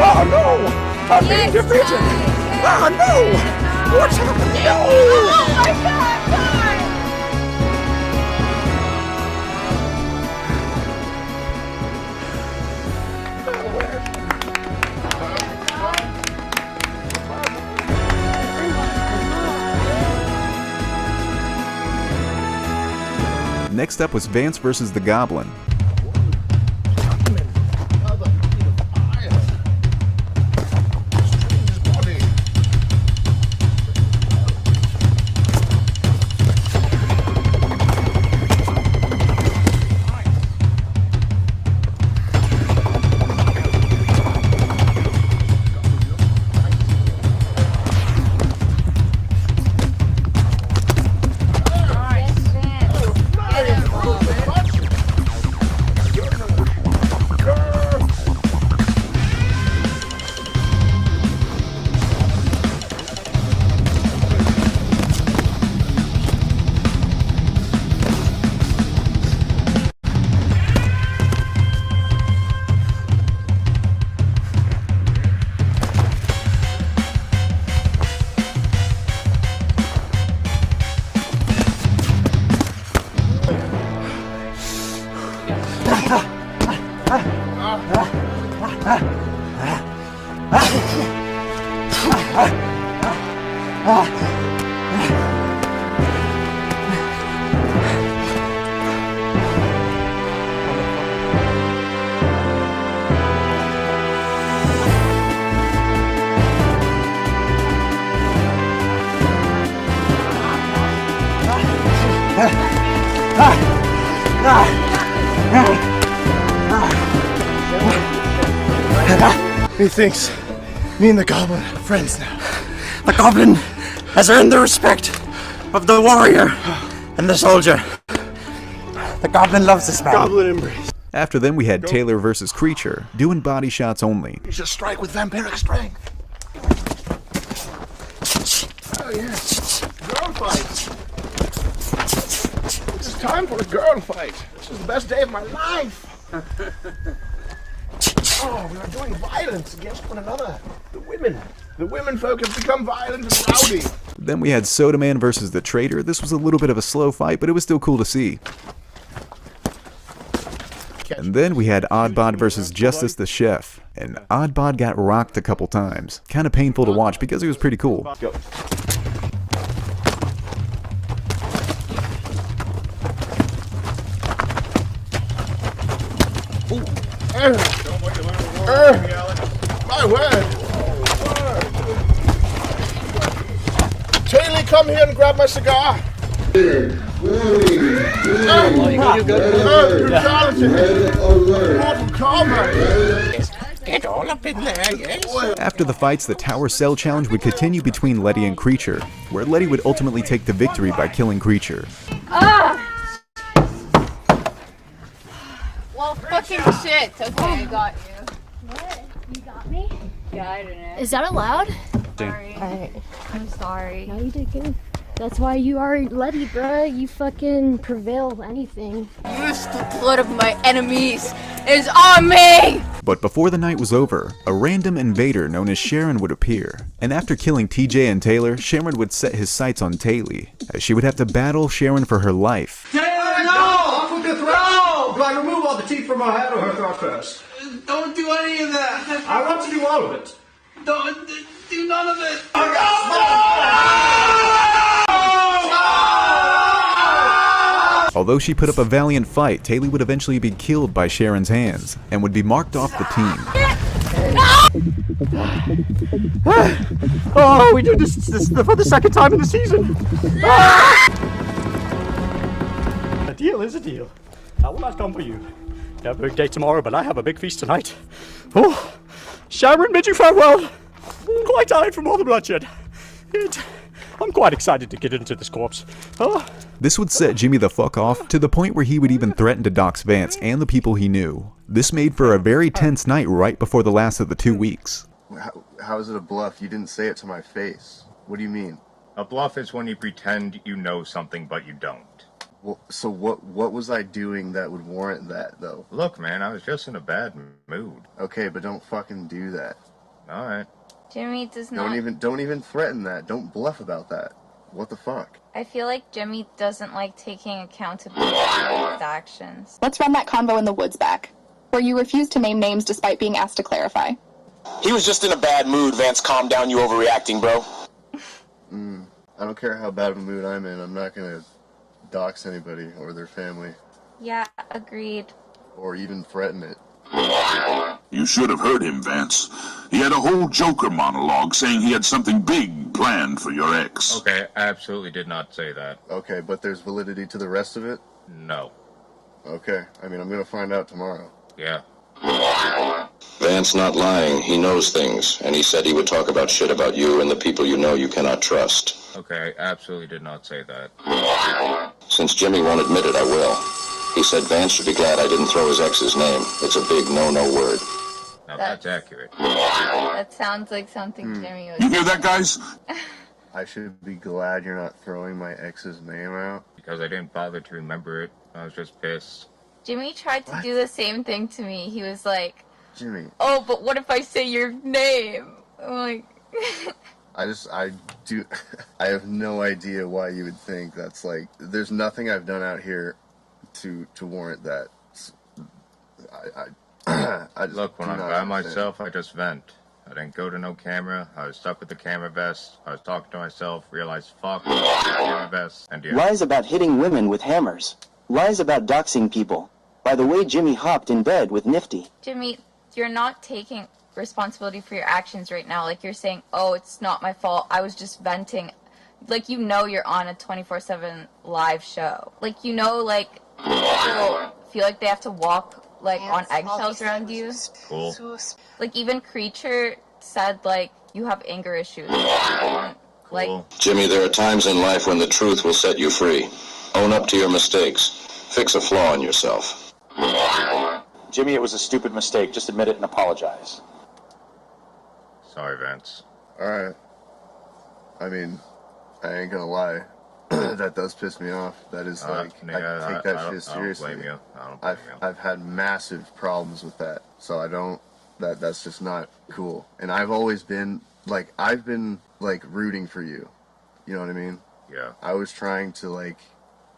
Oh no! I'm being defeated! Oh no! What's happening? Oh my God, Next up was Vance versus the Goblin. He thinks me and the Goblin are friends now. The Goblin has earned the respect of the warrior and the soldier. The Goblin loves this man. Goblin embrace. After them, we had Tayleigh versus Creature, doing body shots only. You should strike with vampiric strength. Oh yeah, girl fight. It's time for a girl fight. This is the best day of my life. Oh, we are doing violence against one another. The women folk have become violent and rowdy. Then we had Soda Man versus the Trader. This was a little bit of a slow fight, but it was still cool to see. And then we had Oddbod versus Justice the Chef. And Oddbod got rocked a couple times. Kind of painful to watch because he was pretty cool. Go. My word! Tayleigh, come here and grab my cigar. You're Get all up in there, yes? After the fights, the Tower Cell Challenge would continue between Letty and Creature, where Letty would ultimately take the victory by killing Creature. Well, fucking shit. Okay, I got you. What? You got me? Yeah, I didn't. Is that allowed? Sorry. I'm sorry. No, you did good. That's why you are Letty, bruh. You fucking prevail anything. Use the blood of my enemies is on me! But before the night was over, a random invader known as Sharon would appear. And after killing TJ and Tayleigh, Sharon would set his sights on Tayleigh, as she would have to battle Sharon for her life. Tayleigh, no! Off with the throat! Do I remove all the teeth from her head or her throat first? Don't do any of that. I want to do all of it. Don't do none of it. Although she put up a valiant fight, Tayleigh would eventually be killed by Sharon's hands, and would be marked off the team. Oh, we did this for the second time in the season. A deal is a deal. I will not come for you. You have a big day tomorrow, but I have a big feast tonight. Oh, Sharon, bid you farewell. Quite tired from all the bloodshed. I'm quite excited to get into this corpse. This would set Jimmy the fuck off, to the point where he would even threaten to dox Vance and the people he knew. This made for a very tense night right before the last of the 2 weeks. How is it a bluff? You didn't say it to my face. What do you mean? A bluff is when you pretend you know something but you don't. Well, so what was I doing that would warrant that, though? Look, man, I was just in a bad mood. Okay, but don't fucking do that. Alright. Jimmy does not... Don't even threaten that. Don't bluff about that. What the fuck? I feel like Jimmy doesn't like taking accountability for his actions. Let's run that convo in the woods back, where you refuse to name names despite being asked to clarify. He was just in a bad mood, Vance. Calm down, you overreacting, bro. I don't care how bad of a mood I'm in. I'm not gonna dox anybody or their family. Yeah, agreed. Or even threaten it. You should have heard him, Vance. He had a whole Joker monologue saying he had something big planned for your ex. Okay, I absolutely did not say that. Okay, but there's validity to the rest of it? No. Okay, I mean, I'm gonna find out tomorrow. Yeah. Vance not lying. He knows things, and he said he would talk about shit about you and the people you know you cannot trust. Okay, I absolutely did not say that. Since Jimmy won't admit it, I will. He said Vance should be glad I didn't throw his ex's name. It's a big no-no word. Now that's accurate. That sounds like something Jimmy would... You hear that, guys? I should be glad you're not throwing my ex's name out. Because I didn't bother to remember it. I was just pissed. Jimmy tried to do the same thing to me. He was like, Jimmy. Oh, but what if I say your name? I'm like... I have no idea why you would think that's like, there's nothing I've done out here to warrant that. I Look, when I'm by myself, I just vent. I didn't go to no camera. I was stuck with the camera vest. I was talking to myself, realized, fuck, camera vest, and yeah. Lies about hitting women with hammers. Lies about doxing people. By the way, Jimmy hopped in bed with Nifty. Jimmy, you're not taking responsibility for your actions right now. Like, you're saying, oh, it's not my fault. I was just venting. Like, you know you're on a 24/7 live show. Like, you know, like, people feel like they have to walk, like, on eggshells around you. Cool. Like, even Creature said, like, you have anger issues. Like, Jimmy, there are times in life when the truth will set you free. Own up to your mistakes. Fix a flaw in yourself. Jimmy, it was a stupid mistake. Just admit it and apologize. Sorry, Vance. Alright. I mean, I ain't gonna lie. That does piss me off. That is like, I take that shit seriously. I don't blame you. I don't blame you. I've had massive problems with that. So I don't, that's just not cool. And I've always been, like, rooting for you. You know what I mean? Yeah. I was trying to, like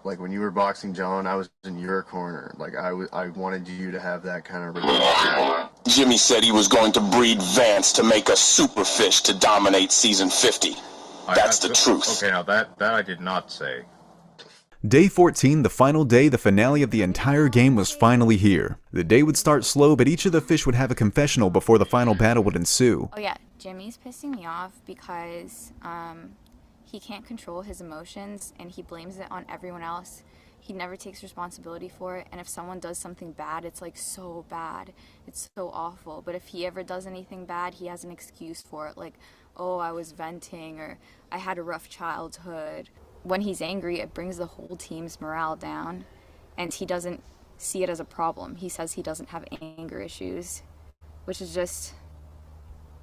when you were boxing John, I was in your corner. Like, I wanted you to have that kind of relationship. Jimmy said he was going to breed Vance to make a super fish to dominate season 50. That's the truth. Okay, now that I did not say. Day 14, the final day, the finale of the entire game was finally here. The day would start slow, but each of the fish would have a confessional before the final battle would ensue. Oh yeah, Jimmy's pissing me off because he can't control his emotions and he blames it on everyone else. He never takes responsibility for it, and if someone does something bad, it's like so bad. It's so awful. But if he ever does anything bad, he has an excuse for it, like, oh, I was venting, or I had a rough childhood. When he's angry, it brings the whole team's morale down, and he doesn't see it as a problem. He says he doesn't have anger issues, which is just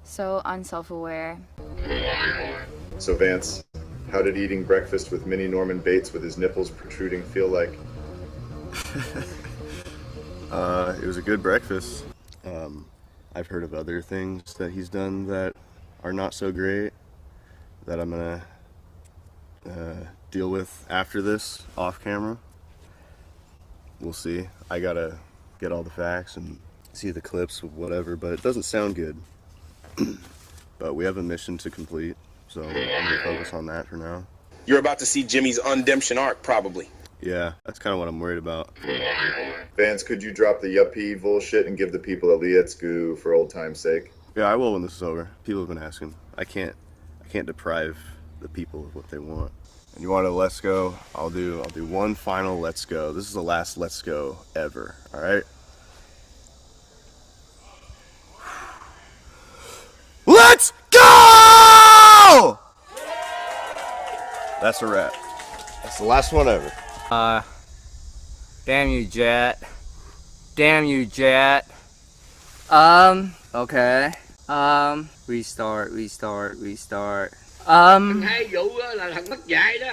so unself-aware. So Vance, how did eating breakfast with mini Norman Bates with his nipples protruding feel like? It was a good breakfast. I've heard of other things that he's done that are not so great that I'm gonna deal with after this off camera. We'll see. I gotta get all the facts and see the clips of whatever, but it doesn't sound good. But we have a mission to complete, so I'm gonna focus on that for now. You're about to see Jimmy's undemption arc, probably. Yeah, that's kind of what I'm worried about. Vance, could you drop the yuppie bullshit and give the people a Lietzku for old time's sake? Yeah, I will when this is over. People have been asking. I can't deprive the people of what they want. And you want a let's go? I'll do one final let's go. This is the last let's go ever. All right. Let's go! That's a wrap. That's the last one ever. Damn you, Jet. Damn you, Jet. Okay. Restart. Hai vụ là thằng mất dạy đó.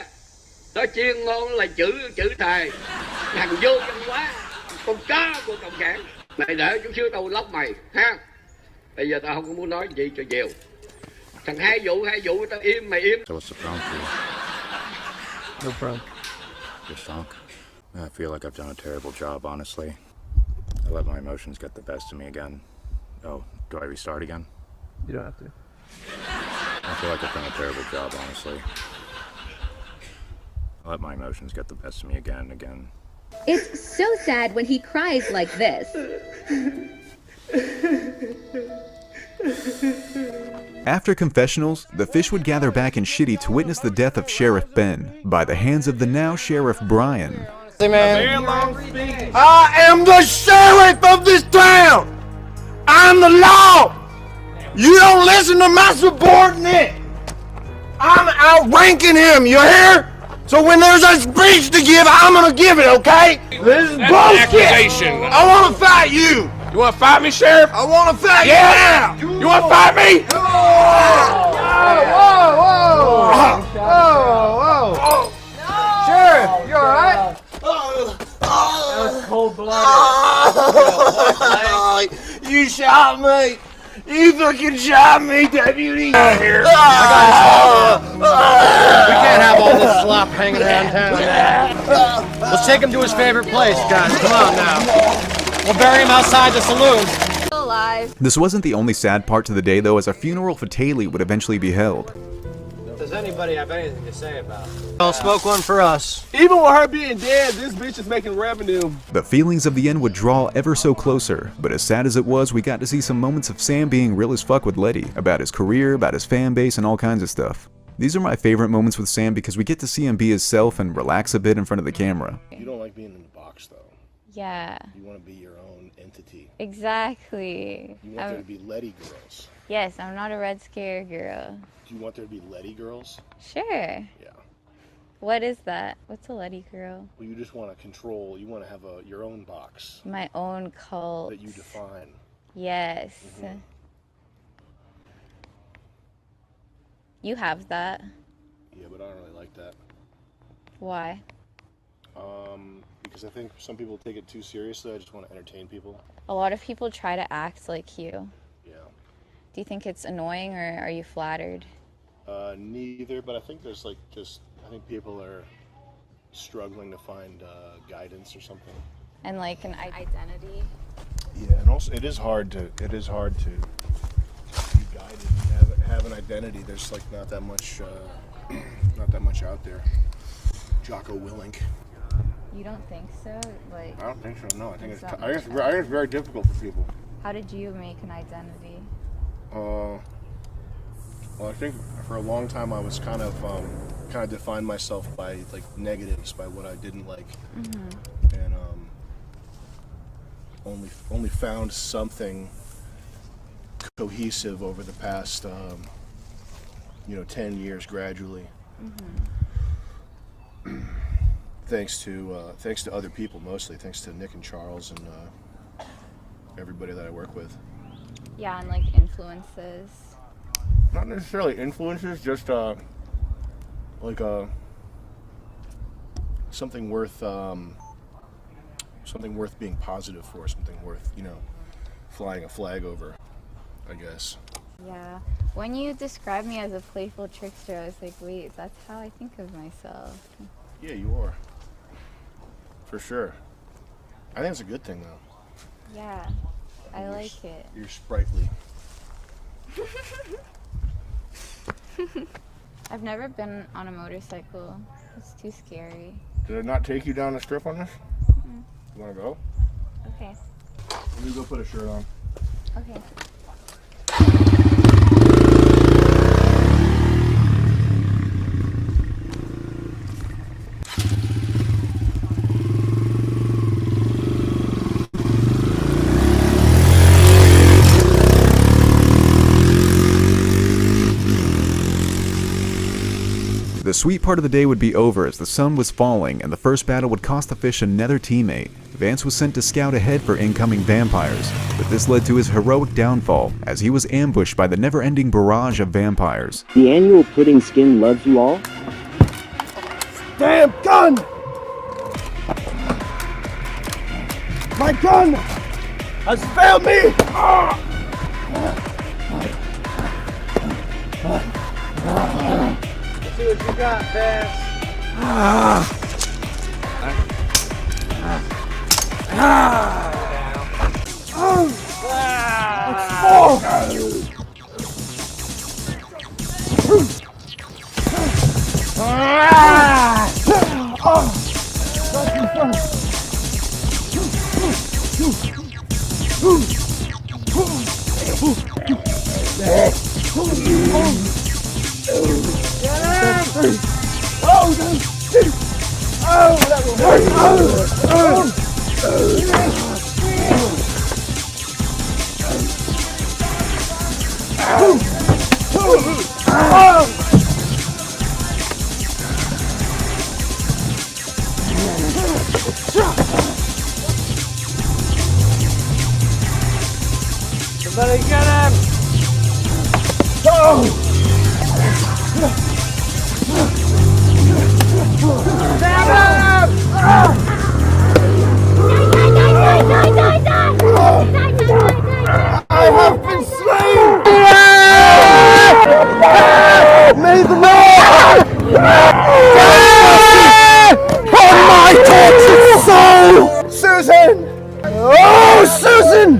Nó chuyên môn là chữ thề. Thằng vô văn quá. Con chó của cộng sản. Mày để chút xíu tao lóc mày, ha. Bây giờ tao không có muốn nói gì cho nhiều. Thằng hai vụ tao im mày im. So what's the problem for you? No problem. Fishtank. I feel like I've done a terrible job, honestly. I let my emotions get the best of me again. Oh, do I restart again? You don't have to. I feel like I've done a terrible job, honestly. I let my emotions get the best of me again and again. It's so sad when he cries like this. After confessionals, the fish would gather back in Schitty to witness the death of Sheriff Ben by the hands of the now Sheriff Brian. Hey man, I am the sheriff of this town. I'm the law. You don't listen to my subordinate. I'm outranking him, you hear? So when there's a speech to give, I'm gonna give it, okay? This is bullshit. I wanna fight you. You wanna fight me, Sheriff? I wanna fight you. You wanna fight me? Whoa. Sheriff, you alright? That was cold-blooded. You shot me. You fucking shot me, deputy. Out here. We can't have all this slop hanging around town. Let's take him to his favorite place, guys. Come on now. We'll bury him outside the saloon. Still alive. This wasn't the only sad part to the day, though, as a funeral for Tayleigh would eventually be held. Does anybody have anything to say about it? I'll smoke one for us. Even with her being dead, this bitch is making revenue. The feelings of the end would draw ever so closer, but as sad as it was, we got to see some moments of Sam being real as fuck with Letty, about his career, about his fan base, and all kinds of stuff. These are my favorite moments with Sam because we get to see him be himself and relax a bit in front of the camera. You don't like being in the box, though. Yeah. You want to be your own entity. Exactly. You want there to be Letty girls. Yes, I'm not a Red Scare girl. Do you want there to be Letty girls? Sure. Yeah. What is that? What's a Letty girl? Well, you just want to control. You want to have your own box. My own cult. That you define. Yes. Mm-hmm. You have that. Yeah, but I don't really like that. Why? Because I think some people take it too seriously. I just want to entertain people. A lot of people try to act like you. Yeah. Do you think it's annoying, or are you flattered? Neither, but I think there's like I think people are struggling to find guidance or something. And like an identity. Yeah, and also it is hard to be guided and have an identity. There's like not that much out there. Jocko Willink. You don't think so? Like, I don't think so. No, I think it's very difficult for people. how did you make an identity? Well, I think for a long time I was kind of defined myself by like negatives, by what I didn't like, and only found something cohesive over the past 10 years gradually. Thanks to other people, mostly thanks to Nick and Charles and everybody that I work with. Yeah, and like influences. Not necessarily influences, just something worth being positive for, something worth flying a flag over, I guess. Yeah. When you described me as a playful trickster, I was like, wait, that's how I think of myself. Yeah, you are. For sure. I think it's a good thing, though. Yeah, I like it. You're sprightly. I've never been on a motorcycle. It's too scary. Did it not take you down the strip on this? You want to go? Okay. Let me go put a shirt on. Okay. The sweet part of the day would be over as the sun was falling and the first battle would cost the fish another teammate. Vance was sent to scout ahead for incoming vampires, but this led to his heroic downfall as he was ambushed by the never-ending barrage of vampires. The annual pudding skin loves you all. Damn gun! My gun has failed me! See what you got, Vance. That will Somebody get him! I have been slain! May the Lord on my tortured soul! Susan! Oh, Susan!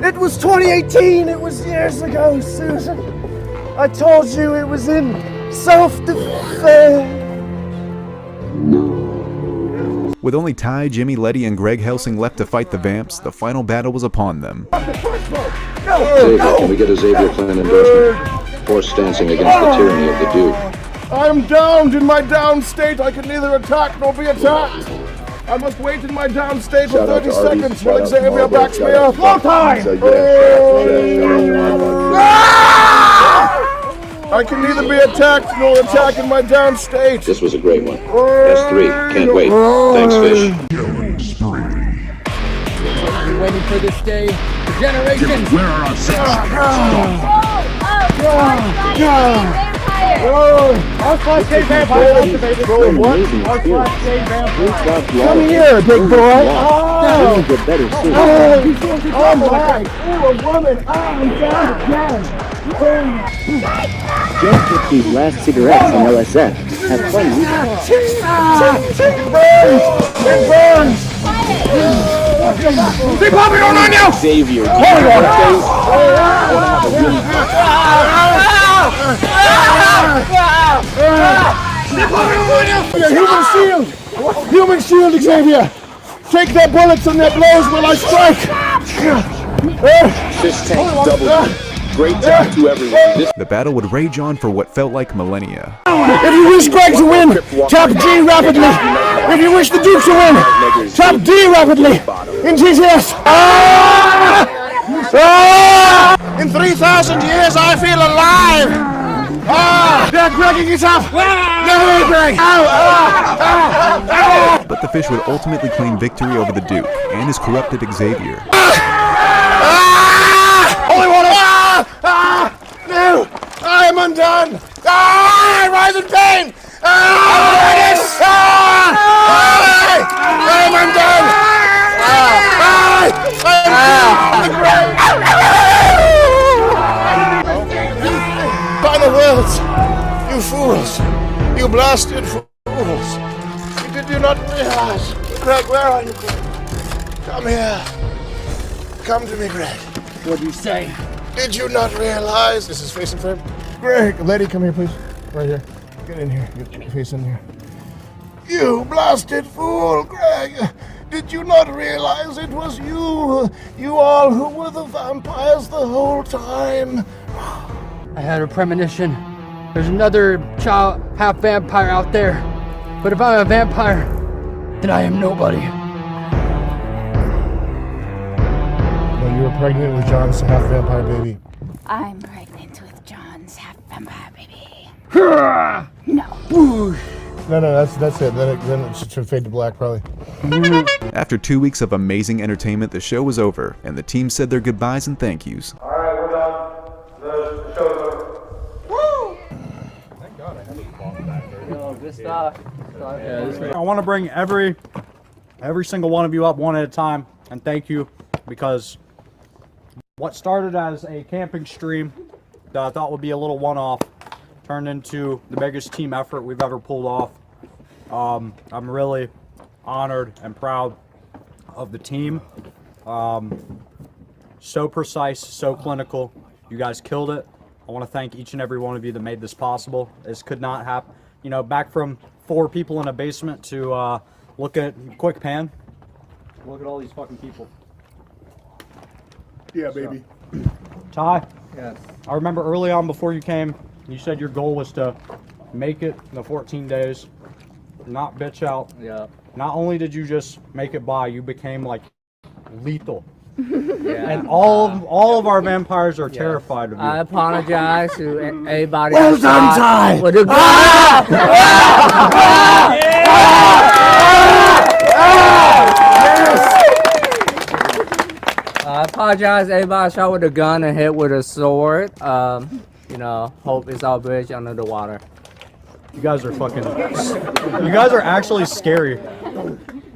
It was 2018, it was years ago, Susan. I told you it was in self-defense. With only Tai, Jimmy, Letty, and Greg Helsing left to fight the vamps, the final battle was upon them. Xavier, can we get a Xavier clan endorsement? Horse dancing against the tyranny of the Duke. I am downed in my down state. I can neither attack nor be attacked. I must wait in my down state for 30 seconds while Xavier backs me up. Slow time! I can neither be attacked nor attack in my down state. This was a great one. Best three. Can't wait. Thanks, Fish. Been waiting for this day for generations. Where are our All-Stars Vampire activated. What? All-Stars Vampire. Come here, big boy. Oh my. Ooh, a woman. Oh, I'm down again. Just took these last cigarettes on LSF. Have fun. It burns. Keep popping on you! Xavier. Human shield! Human shield, Xavier! Take their bullets and their blows while I strike! Fishtank double. Great job to everyone. The battle would rage on for what felt like millennia. If you wish Greg to win, tap G rapidly! If you wish the Duke to win, tap D rapidly! In GTS! In 3,000 years, I feel alive! They're Gregging it up! No, Greg! But the Fish would ultimately claim victory over the Duke and his corrupted Xavier. Only one! No! I am undone! I rise in pain! I am undone! Final words! You fools! You blasted fools! Did you not realize? Greg, where are you, Greg? Come here. Come to me, Greg. What'd you say? Did you not realize? This is face and frame. Greg, Letty, come here, please. Right here. Get in here. Get your face in here. You blasted fool, Greg. Did you not realize it was you? You all who were the vampires the whole time? I had a premonition. There's another child, half vampire out there. But if I'm a vampire, then I am nobody. No, you were pregnant with John's half vampire baby. I'm pregnant with John's half vampire baby. No. No, that's it. Then it should fade to black, probably. After 2 weeks of amazing entertainment, the show was over, and the team said their goodbyes and thank yous. Alright, we're done. The show's over. Woo! Thank God I have a bomb back there. Yo, good stuff. I want to bring every single one of you up one at a time and thank you, because what started as a camping stream that I thought would be a little one-off turned into the biggest team effort we've ever pulled off. I'm really honored and proud of the team. So precise, so clinical. You guys killed it. I want to thank each and every one of you that made this possible. This could not happen. You know, back from 4 people in a basement to look at quick pan. Look at all these fucking people. Yeah, baby. Ty? Yes. I remember early on before you came, you said your goal was to make it in the 14 days, not bitch out. Yeah. Not only did you just make it by, you became like lethal. Yeah. And all of our vampires are terrified of you. I apologize to everybody. Well done, Ty! With a I apologize, everybody shot with a gun and hit with a sword. You know, hope it's all bridge under the water. You guys are fucking. You guys are actually scary.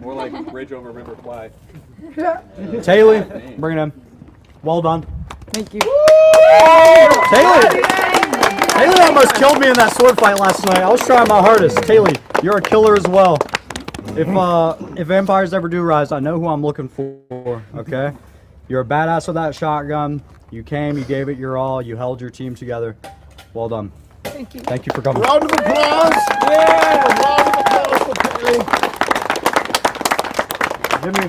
More like bridge over River Kwai. Tayleigh, bring it in. Well done. Thank you. Tayleigh almost killed me in that sword fight last night. I was trying my hardest. Tayleigh, you're a killer as well. If vampires ever do rise, I know who I'm looking for. Okay, you're a badass with that shotgun. You came, you gave it your all, you held your team together. Well done. Thank you. Thank you for coming. Round of applause! Yeah! Round of applause for Tayleigh. Jimmy,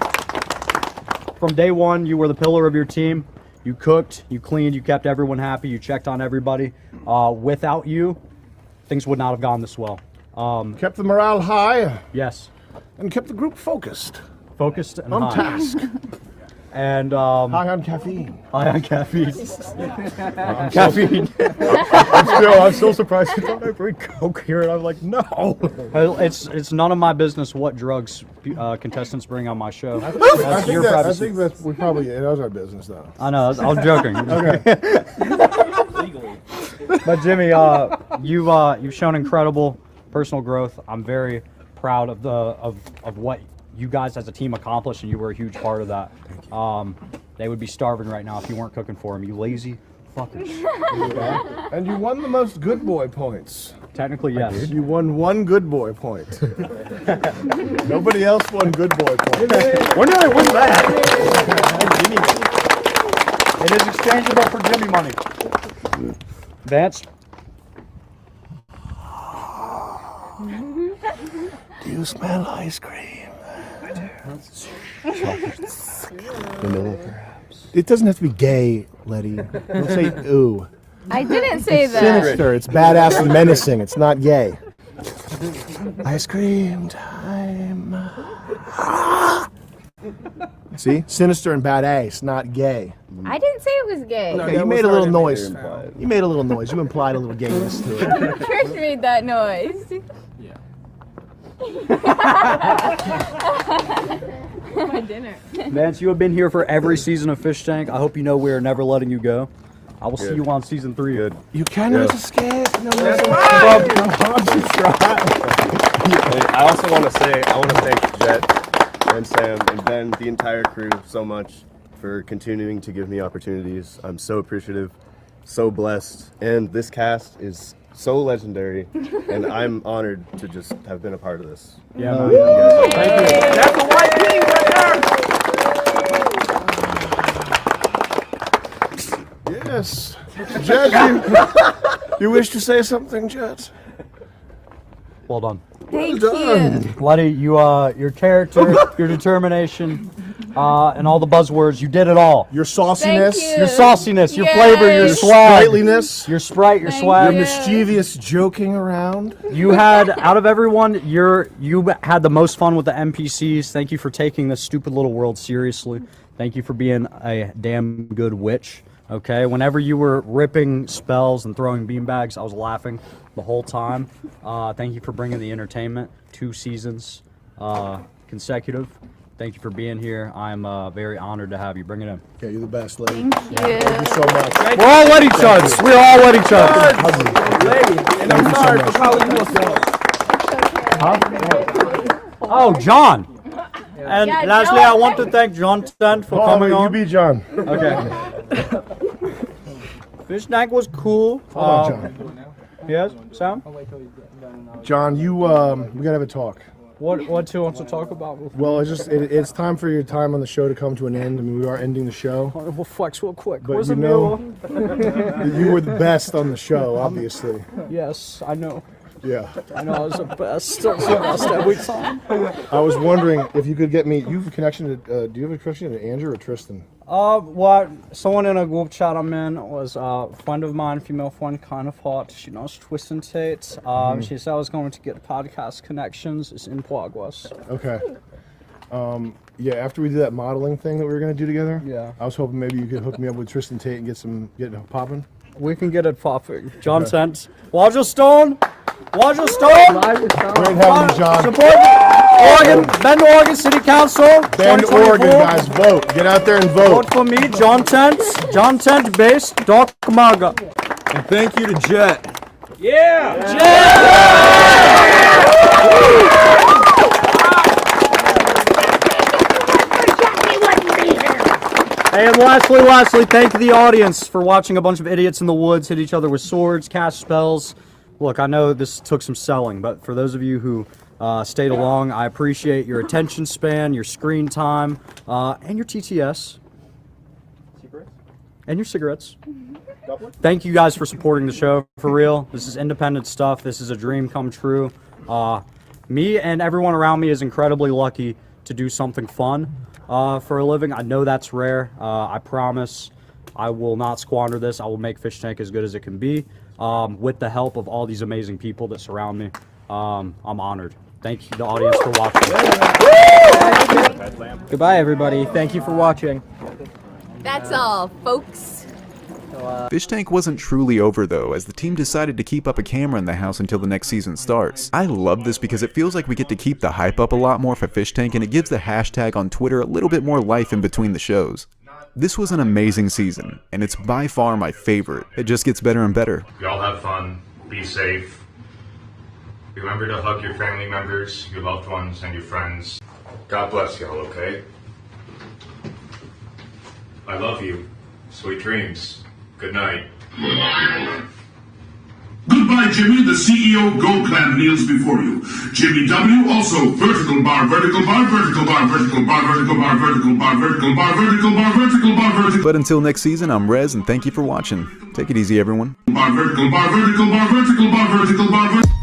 from day one, you were the pillar of your team. You cooked, you cleaned, you kept everyone happy, you checked on everybody. Without you, things would not have gone this well. Kept the morale high. Yes. And kept the group focused. Focused and on high. task. And high on caffeine. High on caffeine. Caffeine. I'm still surprised you thought I bring coke here, and I'm like, no. It's none of my business what drugs contestants bring on my show. I That's think that we probably it is our business though. I know. I'm joking. Okay. But Jimmy, you've shown incredible personal growth. I'm very proud of what you guys as a team accomplished, and you were a huge part of that. They would be starving right now if you weren't cooking for them. You lazy fuckers. And you won the most good boy points. Technically, yes. You won 1 good boy point. Nobody else won good boy points. When did I win that? It is exchangeable for Jimmy money. Vance? Do you smell ice cream? I do. Vanilla, perhaps. It doesn't have to be gay, Letty. Don't say ooh. I didn't say It's that. sinister. It's badass and menacing. It's not gay. Ice cream time. See? Sinister and badass, not gay. I didn't say it was gay. Okay, you made a little noise. You made a little noise. You implied a little gayness to it. Chris made that noise. My dinner. Vance, you have been here for every season of Fish Tank. I hope you know we are never letting you go. I will see you on season 3. Good. You cannot escape. No, I also want to say, I want to thank Jet and Sam and Ben, the entire crew, so much for continuing to give me opportunities. I'm so appreciative, so blessed, and this cast is so legendary, and I'm honored to just have been a part of this. Yeah, man. Thank you. That's a white king right there. Yes. Jet, you wish to say something, Jet? Well done. Thank you. Letty, your character, your determination, and all the buzzwords, you did it all. Your sauciness. Thank you. Your sauciness, your Yay. flavor, your swag. Sprightliness. Your sprite, your Thank swag. Your mischievous joking around. You had, out of everyone, you had the most fun with the NPCs. Thank you for taking this stupid little world seriously. Thank you for being a damn good witch. Okay, whenever you were ripping spells and throwing beanbags, I was laughing the whole time. Thank you for bringing the entertainment. 2 seasons consecutive. Thank you for being here. I'm very honored to have you. Bring it in. Okay, you're the best, Letty. Thank you. Thank you so much. We're all let each other. We're all let each other. Lady, and I'm sorry for calling you a Huh? Oh, John. And Yeah, lastly, John. I want to thank John Stent for coming on. You be John. Okay. Fish Tank was cool. Hold on, John. Yes, Sam? John, we gotta have a talk. What do you want to talk about? Well, it's time for your time on the show to come to an end. I mean, we are ending the show. We'll flex real quick. But Where's you the know, mirror? you were the best on the show, obviously. Yes, I know. Yeah. I know I was the best. I was the best every time. I was wondering if you could get me. You have a connection to? Do you have a connection to Andrew or Tristan? Well, someone in a group chat I'm in was a friend of mine, female friend, kind of hot. She knows Twist and Tate. She said I was going to get podcast connections. It's in progress. Okay. Yeah, after we do that modeling thing that we were gonna do together. Yeah. I was hoping maybe you could hook me up with Tristan Tate and get it popping. We can get it popping. John Sent. Waterstone. Waterstone. Great having you, John. Support Oregon, Bend, Oregon City Council. Bend, Oregon, guys, vote. Get out there and vote. Vote for me, John Tent. John Tent based, Doc Maga. And thank you to Jet. Yeah! And lastly, thank the audience for watching a bunch of idiots in the woods hit each other with swords, cast spells. Look, I know this took some selling, but for those of you who stayed along, I appreciate your attention span, your screen time, and your TTS. And your cigarettes. Thank you guys for supporting the show, for real. This is independent stuff. This is a dream come true. Me and everyone around me is incredibly lucky to do something fun for a living. I know that's rare. I promise I will not squander this. I will make Fish Tank as good as it can be with the help of all these amazing people that surround me. I'm honored. Thank you, the audience, for watching. Goodbye, everybody. Thank you for watching. That's all, folks. Fish Tank wasn't truly over though, as the team decided to keep up a camera in the house until the next season starts. I love this because it feels like we get to keep the hype up a lot more for Fish Tank, and it gives the hashtag on Twitter a little bit more life in between the shows. This was an amazing season, and it's by far my favorite. It just gets better and better. Y'all have fun, be safe. Remember to hug your family members, your loved ones, and your friends. God bless y'all, okay? I love you. Sweet dreams. Good night. Goodbye, Jimmy. The CEO Gold Clan kneels before you. Jimmy W. Also vertical bar, vertical bar, vertical bar, vertical bar, vertical bar, vertical bar, vertical bar, vertical bar, vertical bar, vertical. But until next season, I'm Rez, and thank you for watching. Take it easy, everyone. Bar, vertical bar, vertical bar, vertical bar, vertical bar, vertical.